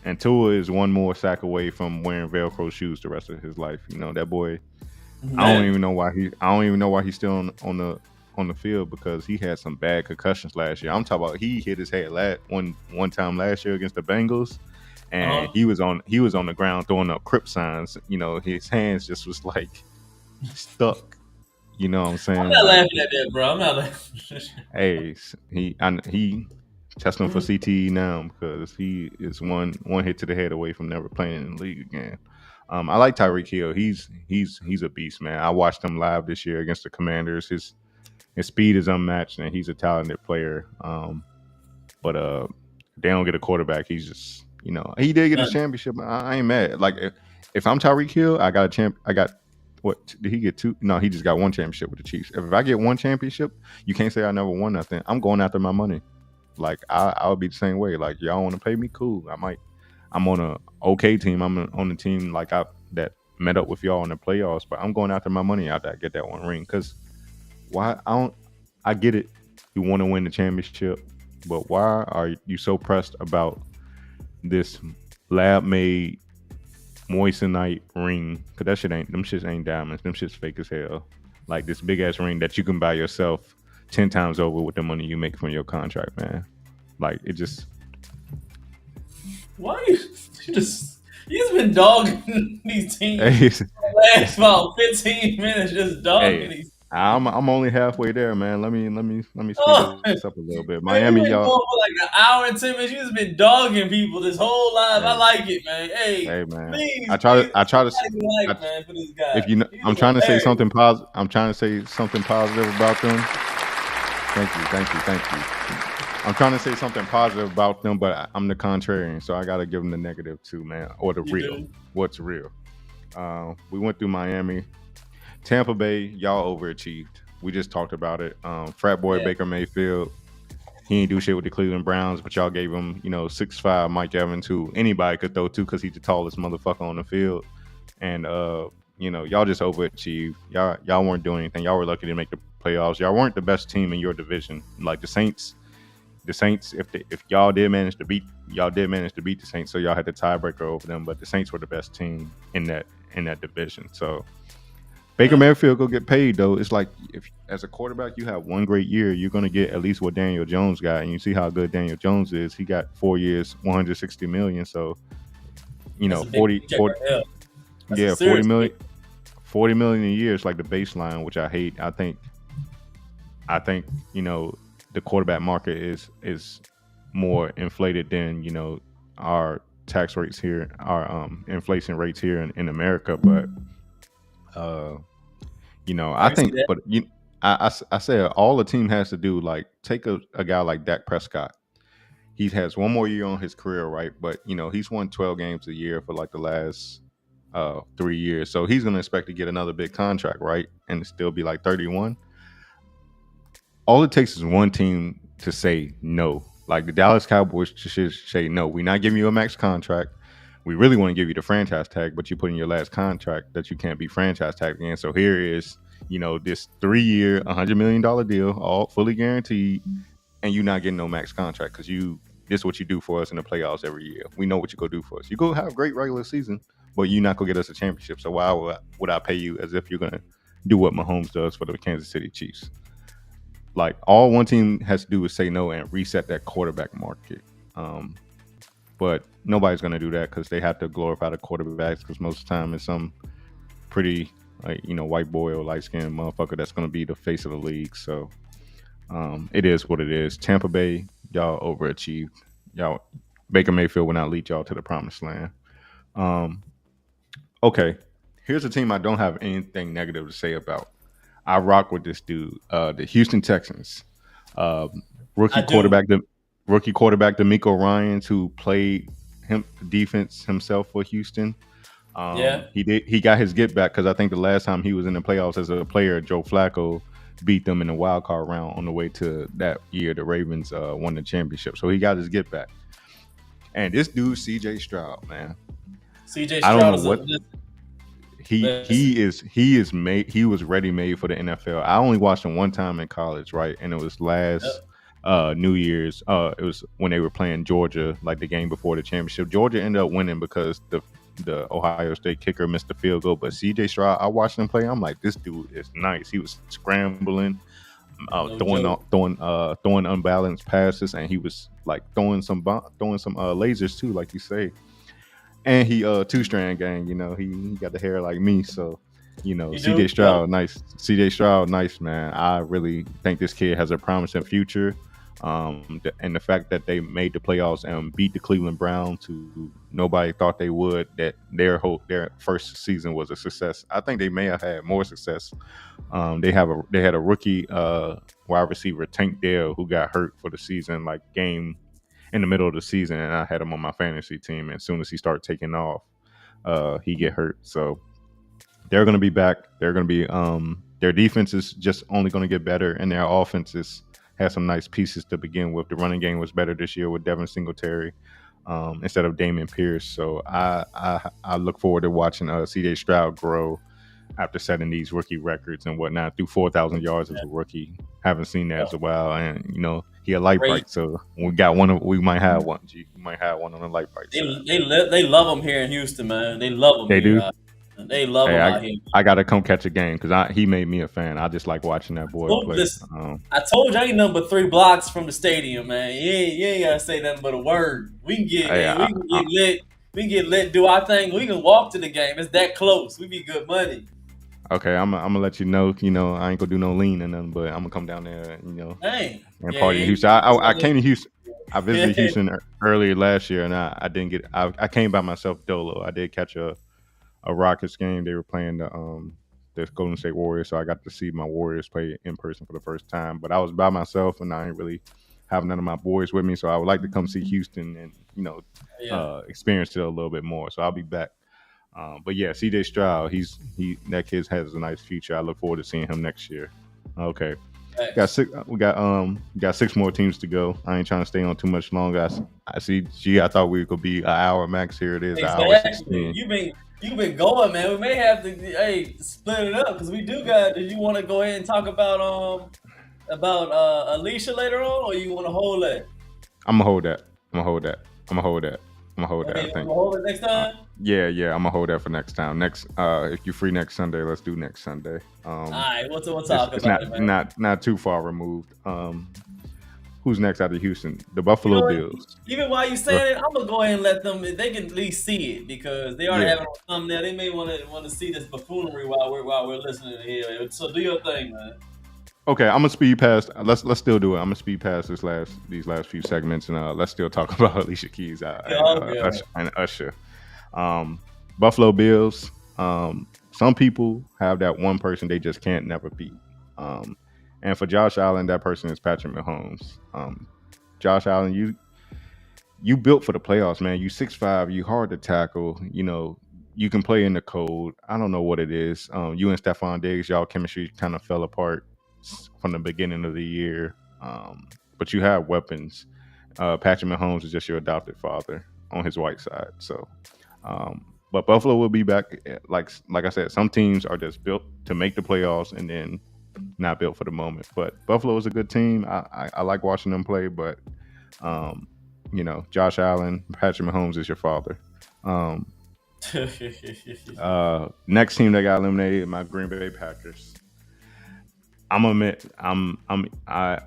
And Tua is one more sack away from wearing Velcro shoes the rest of his life. That boy, I don't Man. even know why he's still on the field because he had some bad concussions last year. I'm talking about he hit his head one time last year against the Bengals, and Uh-huh. he was on the ground throwing up crip signs. His hands just was like stuck. You know what I'm I'm saying? not Like, laughing at that, bro. I'm not laughing. hey, he testing for CTE now because he is one hit to the head away from never playing in the league again. I like Tyreek Hill. He's a beast, man. I watched him live this year against the Commanders. His speed is unmatched, and he's a talented player. But they don't get a quarterback. He's just he did get his Nothing. championship. I ain't mad. Like if I'm Tyreek Hill, I got a champ. I got what did he get two? No, he just got one championship with the Chiefs. If I get one championship, you can't say I never won nothing. I'm going after my money. Like I'll be the same way. Like y'all want to pay me, cool. I might. I'm on a okay team. I'm on the team like I that met up with y'all in the playoffs, but I'm going after my money out there. Get that one ring because why I don't. I get it. You want to win the championship, but why are you so pressed about this lab made moissanite ring? Because that shit ain't them shits ain't diamonds. Them shits fake as hell. Like this big ass ring that you can buy yourself 10 times over with the money you make from your contract, man. Like it just Why you just you just been dogging these teams hey, for the last about 15 minutes, just dogging hey, these. I'm only halfway there, man. Let me speed Oh, this up a little bit. man, you Miami, been y'all. going for like an hour and 10 minutes. You just been dogging people this whole live. I Hey, like it, man. Hey, hey, man. please, I try please, to I try to somebody be like, I, man, for this guy. if you know, He I'm is trying to say hilarious. something positive. I'm trying to say something positive about them. Thank you. I'm trying to say something positive about them, but I'm the contrarian, so I got to give them the negative too, man, or the You real. do. What's real? We went through Miami, Tampa Bay. Y'all overachieved. We just talked about it. Frat boy Yeah. Baker Mayfield. He ain't do shit with the Cleveland Browns, but y'all gave him, 6'5" Mike Evans, who anybody could throw to because he's the tallest motherfucker on the field. And y'all just overachieved. Y'all weren't doing anything. Y'all were lucky to make the playoffs. Y'all weren't the best team in your division. Like the Saints, if y'all did manage to beat the Saints, so y'all had the tiebreaker over them. But the Saints were the best team in that division. So Baker Yeah. Mayfield go get paid though. It's like if as a quarterback you have one great year, you're gonna get at least what Daniel Jones got, and you see how good Daniel Jones is. He got 4 years, 160 million. So That's a big 40, check 40 right there. That's a yeah, 40 serious million, big. 40 million a year is like the baseline, which I hate. I think the quarterback market is more inflated than our tax rates here, our inflation rates here in America. But uh, I I can see think, that. but I said all the team has to do like take a guy like Dak Prescott. He has one more year on his career, right? But he's won 12 games a year for like the last 3 years, so he's gonna expect to get another big contract, right? And still be like 31. All it takes is one team to say no. Like the Dallas Cowboys should say no. We're not giving you a max contract. We really want to give you the franchise tag, but you put in your last contract that you can't be franchise tagged again. So here is, this 3 year, $100 million deal, all fully guaranteed, and you're not getting no max contract because this is what you do for us in the playoffs every year. We know what you go do for us. You go have a great regular season, but you're not gonna get us a championship. So why would I pay you as if you're gonna do what Mahomes does for the Kansas City Chiefs? Like all one team has to do is say no and reset that quarterback market. Um, but nobody's going to do that because they have to glorify the quarterbacks because most of the time it's some pretty like white boy or light skinned motherfucker that's going to be the face of the league. So it is what it is. Tampa Bay, y'all overachieved. Y'all Baker Mayfield will not lead y'all to the promised land. Um, okay, here's a team I don't have anything negative to say about. I rock with this dude, the Houston Texans. Um, I rookie do. quarterback, the rookie quarterback, D'Amico Ryans, who played him defense himself for Houston. Yeah. He got his get back because I think the last time he was in the playoffs as a player, Joe Flacco beat them in the wild card round on the way to that year. The Ravens won the championship, so he got his get back. And this dude, C.J. Stroud, man, CJ I don't know Stroud is a what he listen. he is made. He was ready made for the NFL. I only watched him one time in college, right, and it was last Yep. New Year's. It was when they were playing Georgia, like the game before the championship. Georgia ended up winning because the Ohio State kicker missed the field goal. But C.J. Stroud, I watched him play. I'm like, this dude is nice. He was scrambling, No joke. throwing unbalanced passes, and he was like throwing some lasers too, like you say. And he two strand gang, he got the hair like me, so You CJ do? Yep. Stroud, nice. CJ Stroud, nice man. I really think this kid has a promising future. And the fact that they made the playoffs and beat the Cleveland Browns, who nobody thought they would, that their first season was a success. I think they may have had more success. They had a rookie wide receiver, Tank Dell, who got hurt for the season, like game in the middle of the season, and I had him on my fantasy team. And as soon as he started taking off, he get hurt. So they're going to be back. They're going to be their defense is just only going to get better, and their offenses has some nice pieces to begin with. The running game was better this year with Devin Singletary instead of Damian Pierce. So I look forward to watching C.J. Stroud grow after setting these rookie records and whatnot, through 4,000 yards as a rookie. Haven't seen that as a while, and he a light Great. bright. So we got one. We might have one. We might have one on the light bright side. They love him here in Houston, man. They love him They here. do. They love Hey, him I out here. I gotta come catch a game because he made me a fan. I just like watching that boy Well, play. listen, I told you I ain't nothing but 3 blocks from the stadium, man. You ain't gotta say nothing but a word. We can get, Hey, hey, we can get lit. We can get lit. Do our thing. We can walk to the game. It's that close. We be good money. okay, I'm gonna let you know. I ain't gonna do no lean or nothing, but I'm gonna come down there. Dang. And Yeah, party in yeah. Houston. I came to Houston. I visited Houston earlier last year, and I didn't get. I came by myself dolo. I did catch a Rockets game. They were playing the Golden State Warriors, so I got to see my Warriors play in person for the first time. But I was by myself, and I didn't really have none of my boys with me. So I would like to come see Houston and experience it a little bit more. So I'll be back. But yeah, CJ Stroud, that kid has a nice future. I look forward to seeing him next year. Okay. Got six. We got 6 more teams to go. I ain't trying to stay on too much longer. I see. Gee, I thought we could be an hour max. Here it is, an hour Exactly. 16. You've been going, man. We may have to split it up because we do got. Do you want to go ahead and talk about Alicia later on, or you want to hold that? I'm gonna hold that. I'm gonna hold that. I'm gonna hold that. I'm gonna hold that. Okay, I think. we'll hold it next time. Yeah. I'm gonna hold that for next time. If you're free next Sunday, let's do next Sunday. All right, we'll talk It's about it, man. not too far removed. Who's next out of Houston? The Buffalo Bills. Even while you saying it, I'm gonna go ahead and let them. They can at least see it because they already have it on thumbnail. They may want to see this buffoonery while we're listening here. So do your thing, man. Okay, I'm gonna speed past. Let's still do it. I'm gonna speed past these last few segments, and let's still talk about Alicia Keys and Usher. Buffalo Bills. Some people have that one person they just can't never beat. And for Josh Allen, that person is Patrick Mahomes. Josh Allen, you built for the playoffs, man. You 6'5", you hard to tackle. You can play in the cold. I don't know what it is. You and Stephon Diggs, y'all chemistry kind of fell apart from the beginning of the year. But you have weapons. Patrick Mahomes is just your adopted father on his white side. So, but Buffalo will be back. Like I said, some teams are just built to make the playoffs and then not built for the moment. But Buffalo is a good team. I like watching them play. But Josh Allen, Patrick Mahomes is your father. Next team that got eliminated, my Green Bay Packers. I'm admit I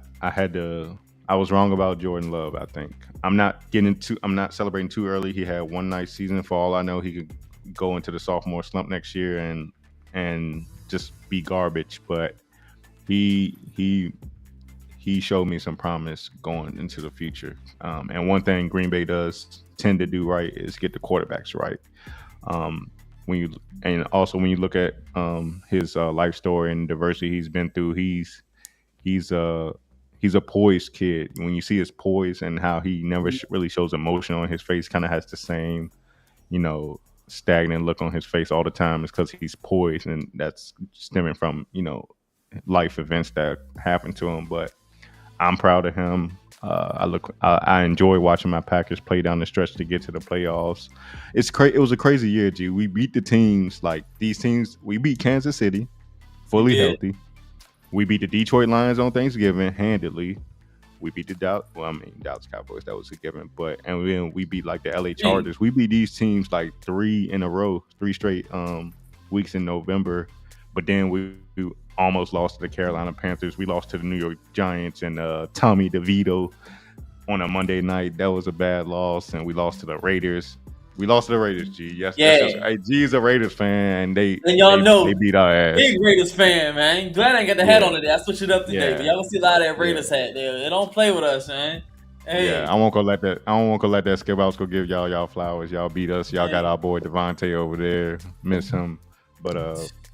was wrong about Jordan Love. I think I'm not celebrating too early. He had one nice season. For all I know, he could go into the sophomore slump next year and just be garbage. But he showed me some promise going into the future. And one thing Green Bay does tend to do right is get the quarterbacks right. When you look at his life story and diversity he's been through, he's a poised kid. When you see his poise and how he never really shows emotion on his face, kind of has the same, stagnant look on his face all the time, is because he's poised, and that's stemming from life events that happened to him. But I'm proud of him. I enjoy watching my Packers play down the stretch to get to the playoffs. It was a crazy year, G. We beat the teams like these teams. We beat Kansas City, fully healthy. We beat the Detroit Lions on Thanksgiving handedly. We beat the Dallas. Well, I mean Dallas Cowboys. That was a given. But and then we beat like the LA Dang. Chargers. We beat these teams like three in a row, three straight weeks in November. But then we almost lost to the Carolina Panthers. We lost to the New York Giants and Tommy DeVito on a Monday night. That was a bad loss, and we lost to the Raiders. We lost to the Raiders, G. Yes, Yeah. that's just G is a Raiders fan, and And y'all know they beat our ass. big Raiders fan, man. Glad I ain't got the hat on today. I switched it up today, but y'all gonna see a lot of that Raiders hat there. They don't play with us, man. Hey. Yeah, I won't go let that. I don't want to let that skip. I was gonna give y'all flowers. Y'all beat us. Y'all got our boy Devontae over there. Miss him, but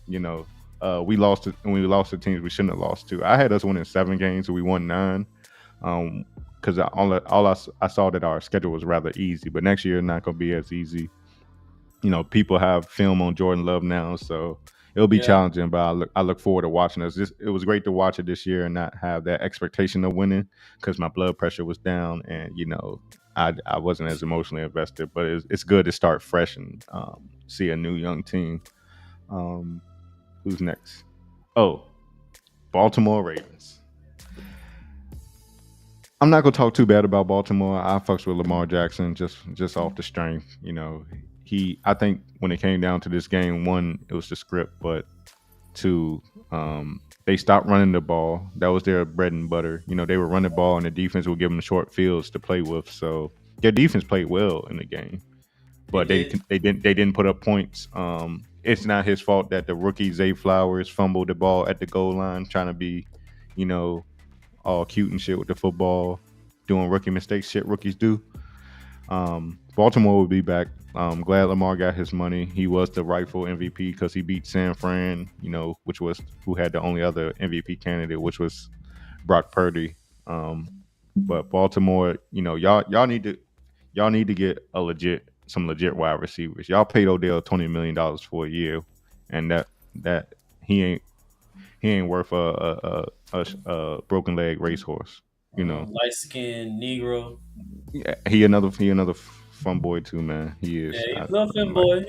we lost to teams we shouldn't have lost to. I had us winning 7 games, and we won 9. Because I saw that our schedule was rather easy, but next year not gonna be as easy. People have film on Jordan Love now, so it'll be challenging. But I look forward to watching us. It was great to watch it this year and not have that expectation of winning because my blood pressure was down, and I wasn't as emotionally invested. But it's good to start fresh and see a new young team. Who's next? Oh, Baltimore Ravens. I'm not gonna talk too bad about Baltimore. I fucks with Lamar Jackson just off the strength. I think when it came down to this game, 1, it was the script, but 2, they stopped running the ball. That was their bread and butter. They would run the ball, and the defense would give them short fields to play with. So their defense played well in the game, but they didn't put up points. It's not his fault that the rookie Zay Flowers fumbled the ball at the goal line, trying to be, all cute and shit with the football, doing rookie mistakes, shit rookies do. Baltimore will be back. I'm glad Lamar got his money. He was the rightful MVP because he beat San Fran, who had the only other MVP candidate, which was Brock Purdy. But Baltimore, y'all need to get some legit wide receivers. Y'all paid Odell $20 million for a year, and that he ain't worth a broken leg racehorse. Light skinned Negro. Yeah, he another fun boy too, man. He is. Yeah, he's a fun boy.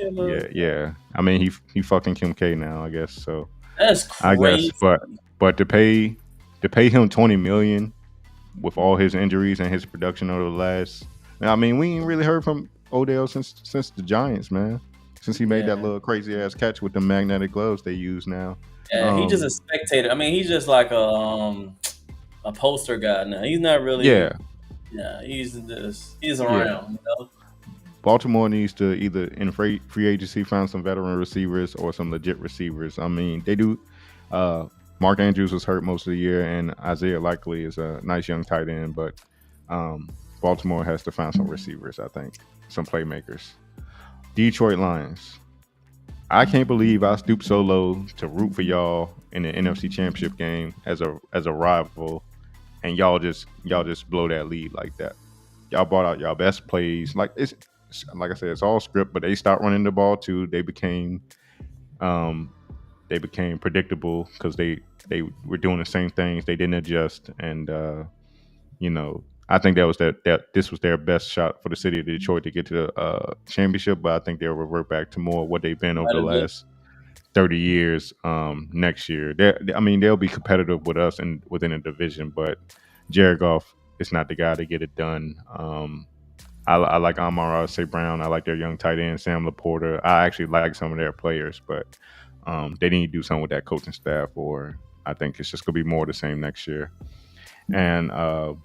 Yeah. I mean, he fucking Kim K now, I guess. So that's crazy. I guess, but to pay him $20 million with all his injuries and his production over the last. I mean, we ain't really heard from Odell since the Giants, man. Since he made that little crazy ass catch with the magnetic gloves they use now. Yeah, he's just a spectator. I mean, he's just like a poster guy now. He's not really. Yeah, he's around. Baltimore needs to either in free agency find some veteran receivers or some legit receivers. I mean, they do. Mark Andrews was hurt most of the year, and Isaiah Likely is a nice young tight end, but Baltimore has to find some receivers. I think some playmakers. Detroit Lions. I can't believe I stooped so low to root for y'all in the NFC Championship game as a rival, and y'all just blow that lead like that. Y'all brought out y'all best plays. Like I said, it's all script, but they stopped running the ball too. They became predictable because they were doing the same things. They didn't adjust, and I think that this was their best shot for the city of Detroit to get to the championship, but I think they'll revert back to more what they've been over the last 30 years next year. They'll be competitive with us and within a division, but Jared Goff is not the guy to get it done. I like Amon-Ra St. Brown. I like their young tight end, Sam Laporta. I actually like some of their players, but they need to do something with that coaching staff, or I think it's just going to be more of the same next year. And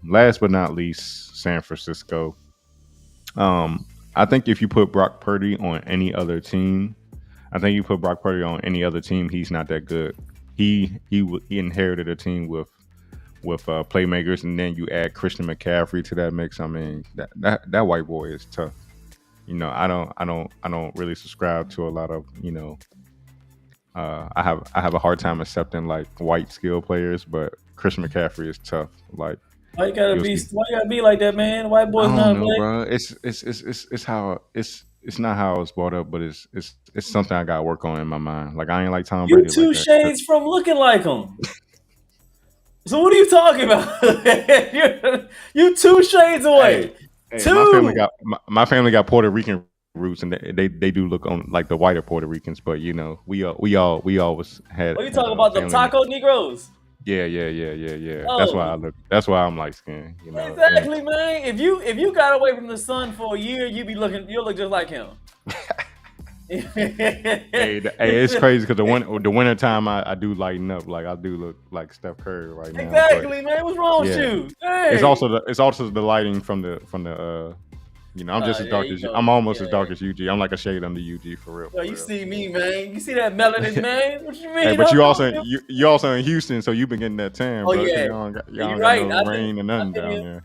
last but not least, San Francisco. I think if you put Brock Purdy on any other team, he's not that good. He inherited a team with playmakers, and then you add Christian McCaffrey to that mix. I mean, that white boy is tough. I don't really subscribe to a lot of I have a hard time accepting like white skill players, but Christian McCaffrey is tough. Like, why you gotta be like that, man? White boys not black. Bro. It's not how I was brought up, but it's something I gotta work on in my mind. Like, I ain't like Tom Brady. You two shades from looking like him. So what are you talking about? you 2 shades away. Hey, my family got Puerto Rican roots, and they do look on like the whiter Puerto Ricans, but we always had. What are you talking about? The taco Negroes? Yeah. That's why I Oh, look. That's why I'm light skinned, you know. And exactly, man. If you got away from the sun for a year, you'll look just like him. hey, it's crazy because the winter time I do lighten up. Like I do look like Steph Curry right now. But Exactly, man. What's wrong with yeah, you? Hey. it's also the lighting from the you know, I'm just as Yeah, dark you as you. know, I'm almost as yeah. dark as UG. I'm like a shade under UG for real, Yo, for you real. see me, man. You see that melanin, man? What you Hey, mean? but Huh? you also in Houston, so you've been getting that tan, Oh bro. Because yeah. Yeah, y'all you're don't got right. no rain or I nothing feel down you. there.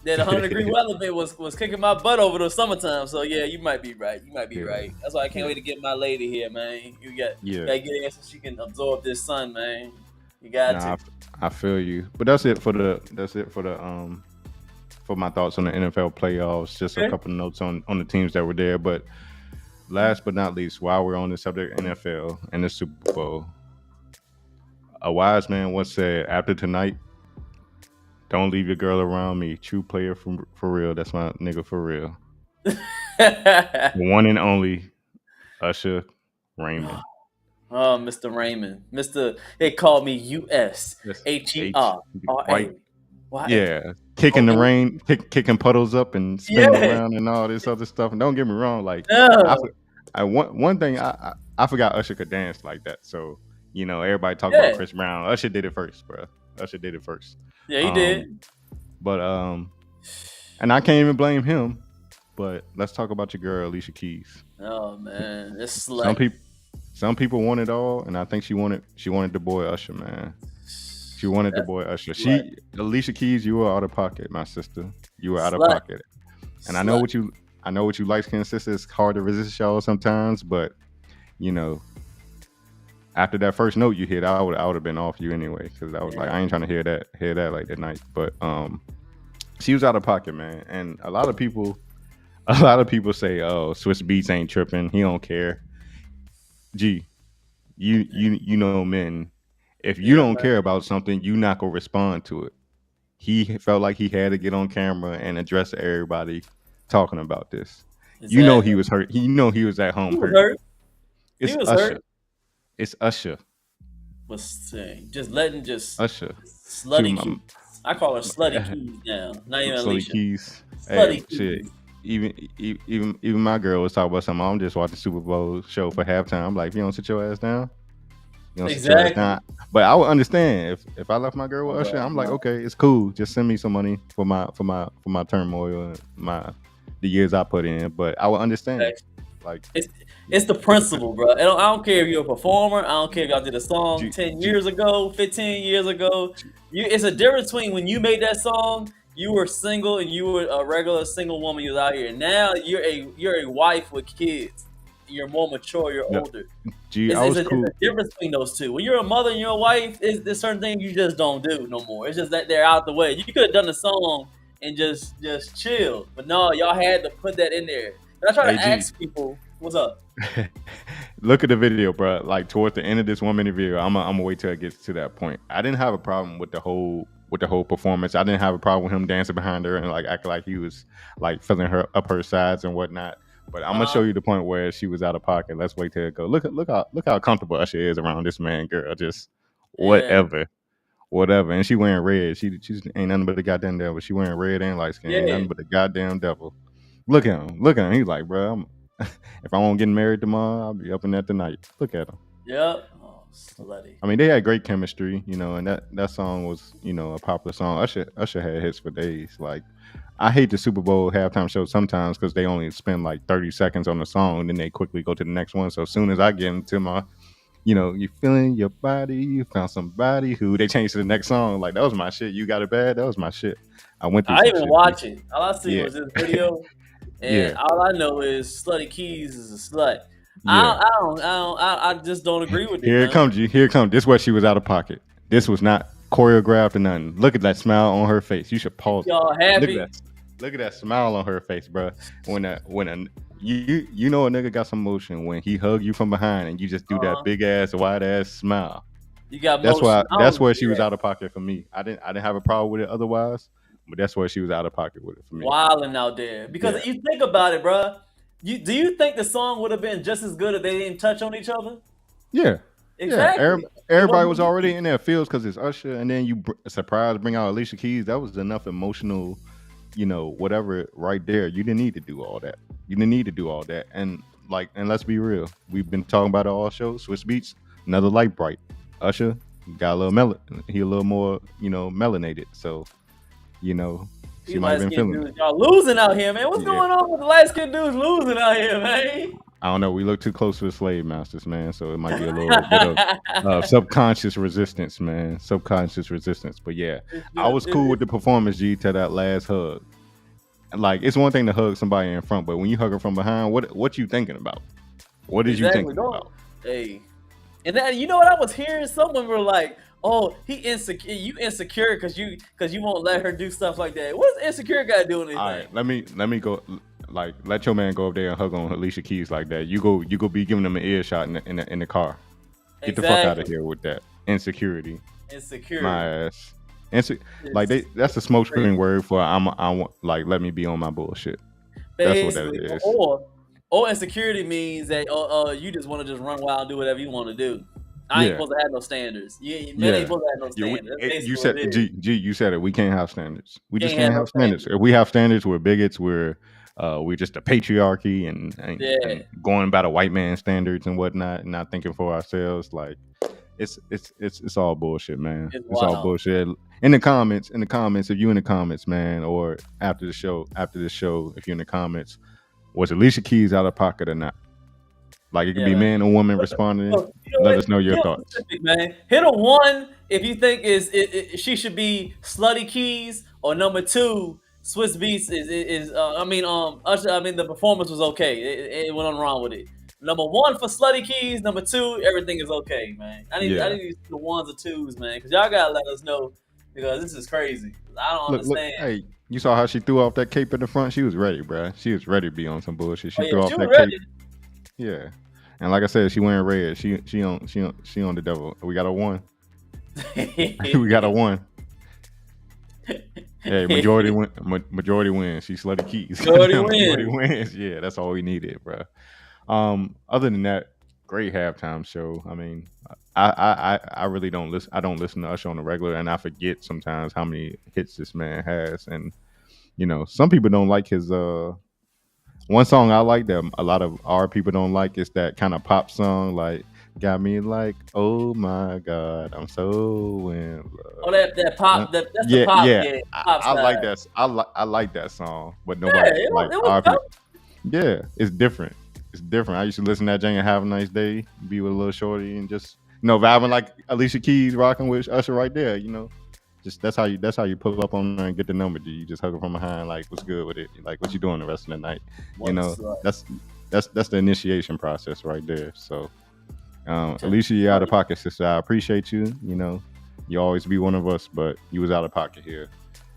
That 100-degree weather bit was kicking my butt over the summertime. So yeah, you might be right. You might be Yeah, right. That's why I can't yeah, wait to get my lady here, man. yeah. gotta get her so she can absorb this sun, man. You got Nah, to. I feel you. But that's it for the for my thoughts on the NFL playoffs. Just a Okay. couple notes on the teams that were there. But last but not least, while we're on the subject of NFL and the Super Bowl, a wise man once said, "After tonight, don't leave your girl around me. True player for real. That's my nigga for real. The one and only Usher Raymond. Oh, Mr. Raymond, They call me US That's H HERRA right. YA. Yeah, kicking Oh, the and rain, kicking puddles up and spinning yeah, around and all this other stuff. And don't get me wrong, like I, no, for- I one thing I forgot Usher could dance like that. So you know, everybody talk about yeah, Chris Brown. Usher did it first, bro. Usher did it first. yeah, he did. Um, but and I can't even blame him. But let's talk about your girl Alicia Keys. Oh man, it's Some slutty, people some people want it all, and I think she wanted the boy Usher, man. She wanted the that's boy Usher. slut, Alicia Keys, you were out of pocket, my sister. You were out of slut, pocket. And slut. I know what you light skinned sister. It's hard to resist y'all sometimes, but you know, after that first note you hit, I would have been off you anyway. Cause I was like, Yeah, I ain't trying to hear that like that night. But she was out of pocket, man. And a lot of people say, oh, Swiss Beats ain't tripping. He don't care. Gee, you know men. If you yeah, don't man. care about something, you not gonna respond to it. He felt like he had to get on camera and address everybody talking about this. You know he Exactly. was hurt. You know he was at He home was hurting. hurt. He It's was Usher. hurt. It's Usher. Was saying just letting just Usher. Shoot, slutty keys. I call her slutty keys now. Not even Slowly Alicia. Keys. Hey, Slutty shit. keys. Even my girl was talking about something. I'm just watching Super Bowl show for halftime. I'm like, you don't sit your ass down. You don't sit your ass Exactly. down. But I would understand if I left my girl Oh, with Usher. bro, I'm like, no. okay, it's cool. Just send me some money for my turmoil and the years I put in. But I would understand. Like, It's it's the it depends. principle, bro. I don't care if you're a performer. I don't care if y'all did a song G, 10 years G, ago, 15 years ago. G, It's a difference between when you made that song, you were single and you were a regular single woman. You was out here. Now you're a wife with kids. You're more mature. You're no, older. G, It's, I it's, was a, it's cool. a difference between those two. When you're a mother and you're a wife, there's certain things you just don't do no more. It's just that they're out the way. You could have done the song and just chill, but no, y'all had to put that in there. And I try Hey, to G, ask people, "What's up?" look at the video, bro. Like towards the end of this 1 minute video, I'm gonna wait till it gets to that point. I didn't have a problem with the whole performance. I didn't have a problem with him dancing behind her and like acting like he was like filling her up her sides and whatnot. But I'm gonna Uh, show you the point where she was out of pocket. Let's wait till it go. Look how comfortable Usher is around this man, girl. Just yeah, whatever. And she wearing red. She just ain't nothing but a goddamn devil. She wearing red and light skin. Ain't yeah, nothing but a goddamn devil. Look at him. Look at him. He's like, bro, if I won't get married tomorrow, I'll be up in that tonight. Look at him. yep. Oh, slutty. I mean, they had great chemistry, you know, and that song was, you know, a popular song. Usher had hits for days. Like, I hate the Super Bowl halftime show sometimes because they only spend like 30 seconds on the song, and then they quickly go to the next one. So as soon as I get into my, you know, you feeling your body, you found somebody who they changed to the next song. Like that was my shit. You got it bad. That was my shit. I went through I some didn't even shit. watch it. All I seen Yeah, was this video, and yeah, all I know is Slutty Keys is a slut. yeah. I just don't agree with it, Here it man. comes, you. Here it comes. This where she was out of pocket. This was not choreographed or nothing. Look at that smile on her face. You should pause it. Y'all Look at happy? that. Look at that smile on her face, bro. When you know a nigga got some motion when he hug you from behind and you just do that Uh, big ass wide ass smile. you got That's motion. why. I That's don't where do she was that. out of pocket for me. I didn't have a problem with it otherwise, but that's where she was out of pocket with it for me. Wilding out there. Yeah, Because you think about it, bruh. Do you think the song would have been just as good if they didn't touch on each other? yeah, Yeah, Exactly. It everybody wasn't was a already need. in their fields because it's Usher, and then you surprise bring out Alicia Keys. That was enough emotional, whatever right there. You didn't need to do all that. You didn't need to do all that. And let's be real, we've been talking about it all show. Swiss Beats, another light bright. Usher got a little he a little more, melanated. So, you know, she These might have light been skinned feeling it. dudes, y'all losing out here, man. What's Yeah. going on with the light skinned dudes losing out here, man? I don't know. We look too close to the slave masters, man. So it might be a little bit of subconscious resistance, man. Subconscious resistance. But yeah, It's I just, was cool with the performance, G, to that last hug. Like, it's one thing to hug somebody in front, but when you hug her from behind, what you thinking about? What is you exactly. thinking Don't. about? Hey, and then you know what I was hearing? Someone were like, "Oh, he insecure. You insecure because you won't let her do stuff like that." What's insecure got to do with All anything? right, let me go. Like, let your man go up there and hug on Alicia Keys like that. You go be giving him an earshot in the car. Get the fuck out of Exactly. here with that insecurity. Insecure. My ass. Like, It's that's a smokescreen crazy. word for I want, like, let me be on my bullshit. That's what that Basically, is. or insecurity means that you just want to just run wild and do whatever you want to do. I ain't Yeah, supposed to have no standards. Men ain't yeah, supposed to have no yeah. standards. That's You basically what said it is. G, you said it. We can't have standards. We just Can't have can't no have standards. standards. If we have standards, we're bigots. We're just a patriarchy and Yeah, going by the white man standards and whatnot, and not thinking for ourselves. Like, it's all bullshit, man. it's It's all wild. bullshit. In the comments, if you in the comments, man, or after the show, if you're in the comments, was Alicia Keys out of pocket or not? Like, it could Yeah, be man. man or woman Look, responding. look, you know Let what? us know your Get thoughts. specific, man. Hit a one if you think she should be Slutty Keys, or number two, Swiss Beats I mean, Usher, I mean, the performance was okay. It went on wrong with it. Number one for Slutty Keys. Number two, everything is okay, man. I Yeah. need to see the ones or twos, man, because y'all gotta let us know because this is crazy. I don't Look. understand. Hey, you saw how she threw off that cape in the front? She was ready, bruh. She was ready to be on some bullshit. Oh She yeah, threw she off was that cape. ready. Yeah. And like I said, she wearing red. She on the devil. We got a one. We got a one. Hey, majority win. Majority wins. She slutty keys. Jody Majority wins. wins. Yeah, that's all we needed, bro. Other than that, great halftime show. I mean, I really don't listen. I don't listen to Usher on the regular, and I forget sometimes how many hits this man has. And some people don't like his. One song I like that a lot of our people don't like is that kind of pop song, like "Got Me Like Oh My God, I'm So in Oh, Love." that Uh, pop. That's the Yeah, pop. yeah, Yeah, I, pop I like side. that. I like that song, but Yeah, nobody like it was our people. dope. Yeah, it's different. It's different. I used to listen to that Jane and Have a Nice Day, be with a little shorty, and just vibing like Alicia Keys rocking with Usher right there. Just that's how you pull up on her and get the number. You just hug her from behind, like, what's good with it? Like, what you doing the rest of the night? You know, What's up? that's the initiation process right there. So, Tell Alicia, you're out of you. pocket, sister. I appreciate you. You always be one of us, but you was out of pocket here.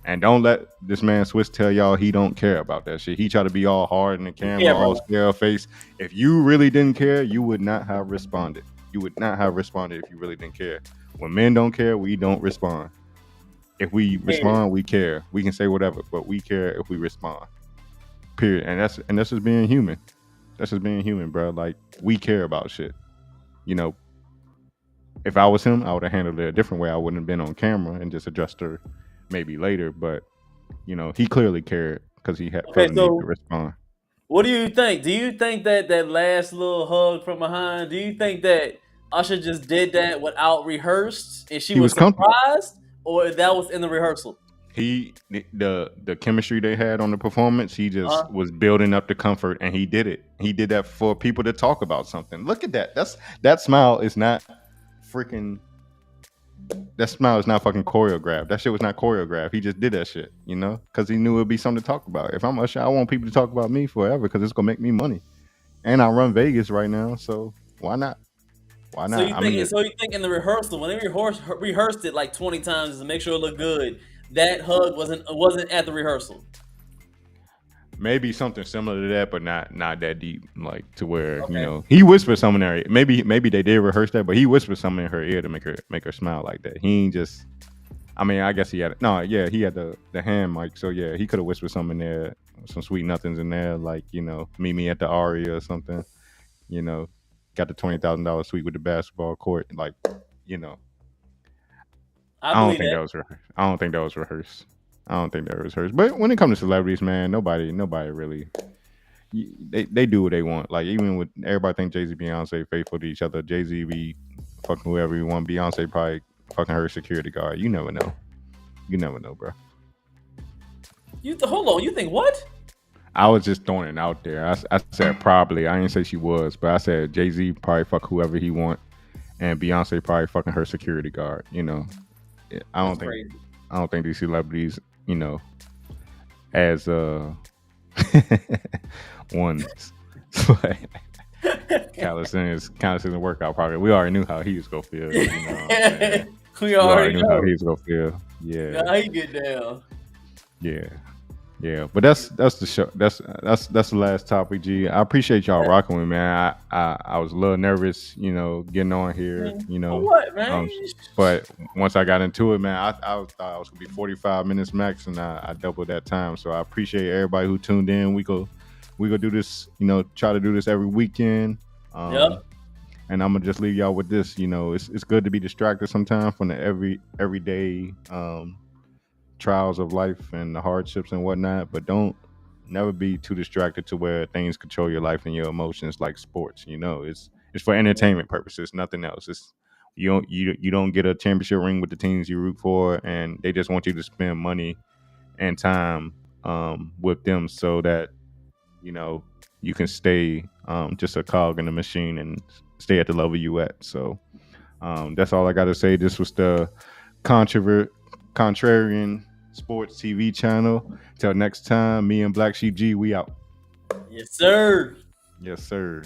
And don't let this man Swiss tell y'all he don't care about that shit. He try to be all hard in the camera, Yeah, all bro. scale face. If you really didn't care, you would not have responded. You would not have responded if you really didn't care. When men don't care, we don't respond. If we Period. respond, we care. We can say whatever, but we care if we respond. Period. And that's just being human. That's just being human, bro. Like, we care about shit. You know, if I was him, I would have handled it a different way. I wouldn't have been on camera and just addressed her maybe later. But he clearly cared because he had Okay, felt the need to so respond. what do you think? Do you think that that last little hug from behind? Do you think that Usher just did that without rehearsed, and she He was was comfortable. surprised, or that was in the rehearsal? The chemistry they had on the performance, he Huh? just was building up the comfort, and he did it. He did that for people to talk about something. Look at that. That smile is not freaking. That smile is not fucking choreographed. That shit was not choreographed. He just did that shit, because he knew it'd be something to talk about. If I'm Usher, I want people to talk about me forever because it's gonna make me money, and I run Vegas right now, so why not? Why So not? you I think? mean, So you think in the rehearsal, when they rehearsed it like 20 times to make sure it looked good, that hug wasn't at the rehearsal? maybe something similar to that, but not that deep, like to where Okay. he whispered something in her ear. Maybe they did rehearse that, but he whispered something in her ear to make her smile like that. He ain't just. I mean, I guess he had no, yeah, he had the hand mic, so yeah, he could have whispered something in there, some sweet nothings in there, like meet me at the Aria or something, you know. got the $20,000 suite with the basketball court. Like, you know, I I don't believe think that. that was rehearsed. I don't think that was rehearsed. I don't think that was rehearsed. But when it comes to celebrities, man, nobody really. They do what they want. Like even with everybody think Jay Z, Beyonce faithful to each other. Jay Z be fucking whoever he want. Beyonce probably fucking her security guard. You never know. You never know, bro. Hold on. You think what? I was just throwing it out there. I said probably. I didn't say she was, but I said Jay Z probably fuck whoever he want, and Beyonce probably fucking her security guard. You know, I That's don't think crazy. I don't think these celebrities, as ones. Callison workout probably. We already knew how he was gonna feel. You know what I'm saying? We We already already knew how know. he was gonna feel. Yeah, How he get down. yeah. Yeah, but that's the show. That's the last topic, G. I appreciate y'all rocking with me, man. I was a little nervous, getting on here, Man, for what, man? but once I got into it, man, I thought I was gonna be 45 minutes max, and I doubled that time. So I appreciate everybody who tuned in. We go do this, try to do this every weekend. Yep. And I'm gonna just leave y'all with this. It's good to be distracted sometimes from the everyday trials of life and the hardships and whatnot, but don't never be too distracted to where things control your life and your emotions like sports. It's for entertainment purposes, nothing else. It's you don't get a championship ring with the teams you root for, and they just want you to spend money and time with them so that you can stay just a cog in the machine and stay at the level you at. So that's all I got to say. This was the contrarian sports TV channel. Till next time, me and Black Sheep G, we out. Yes, sir. Yes, sir.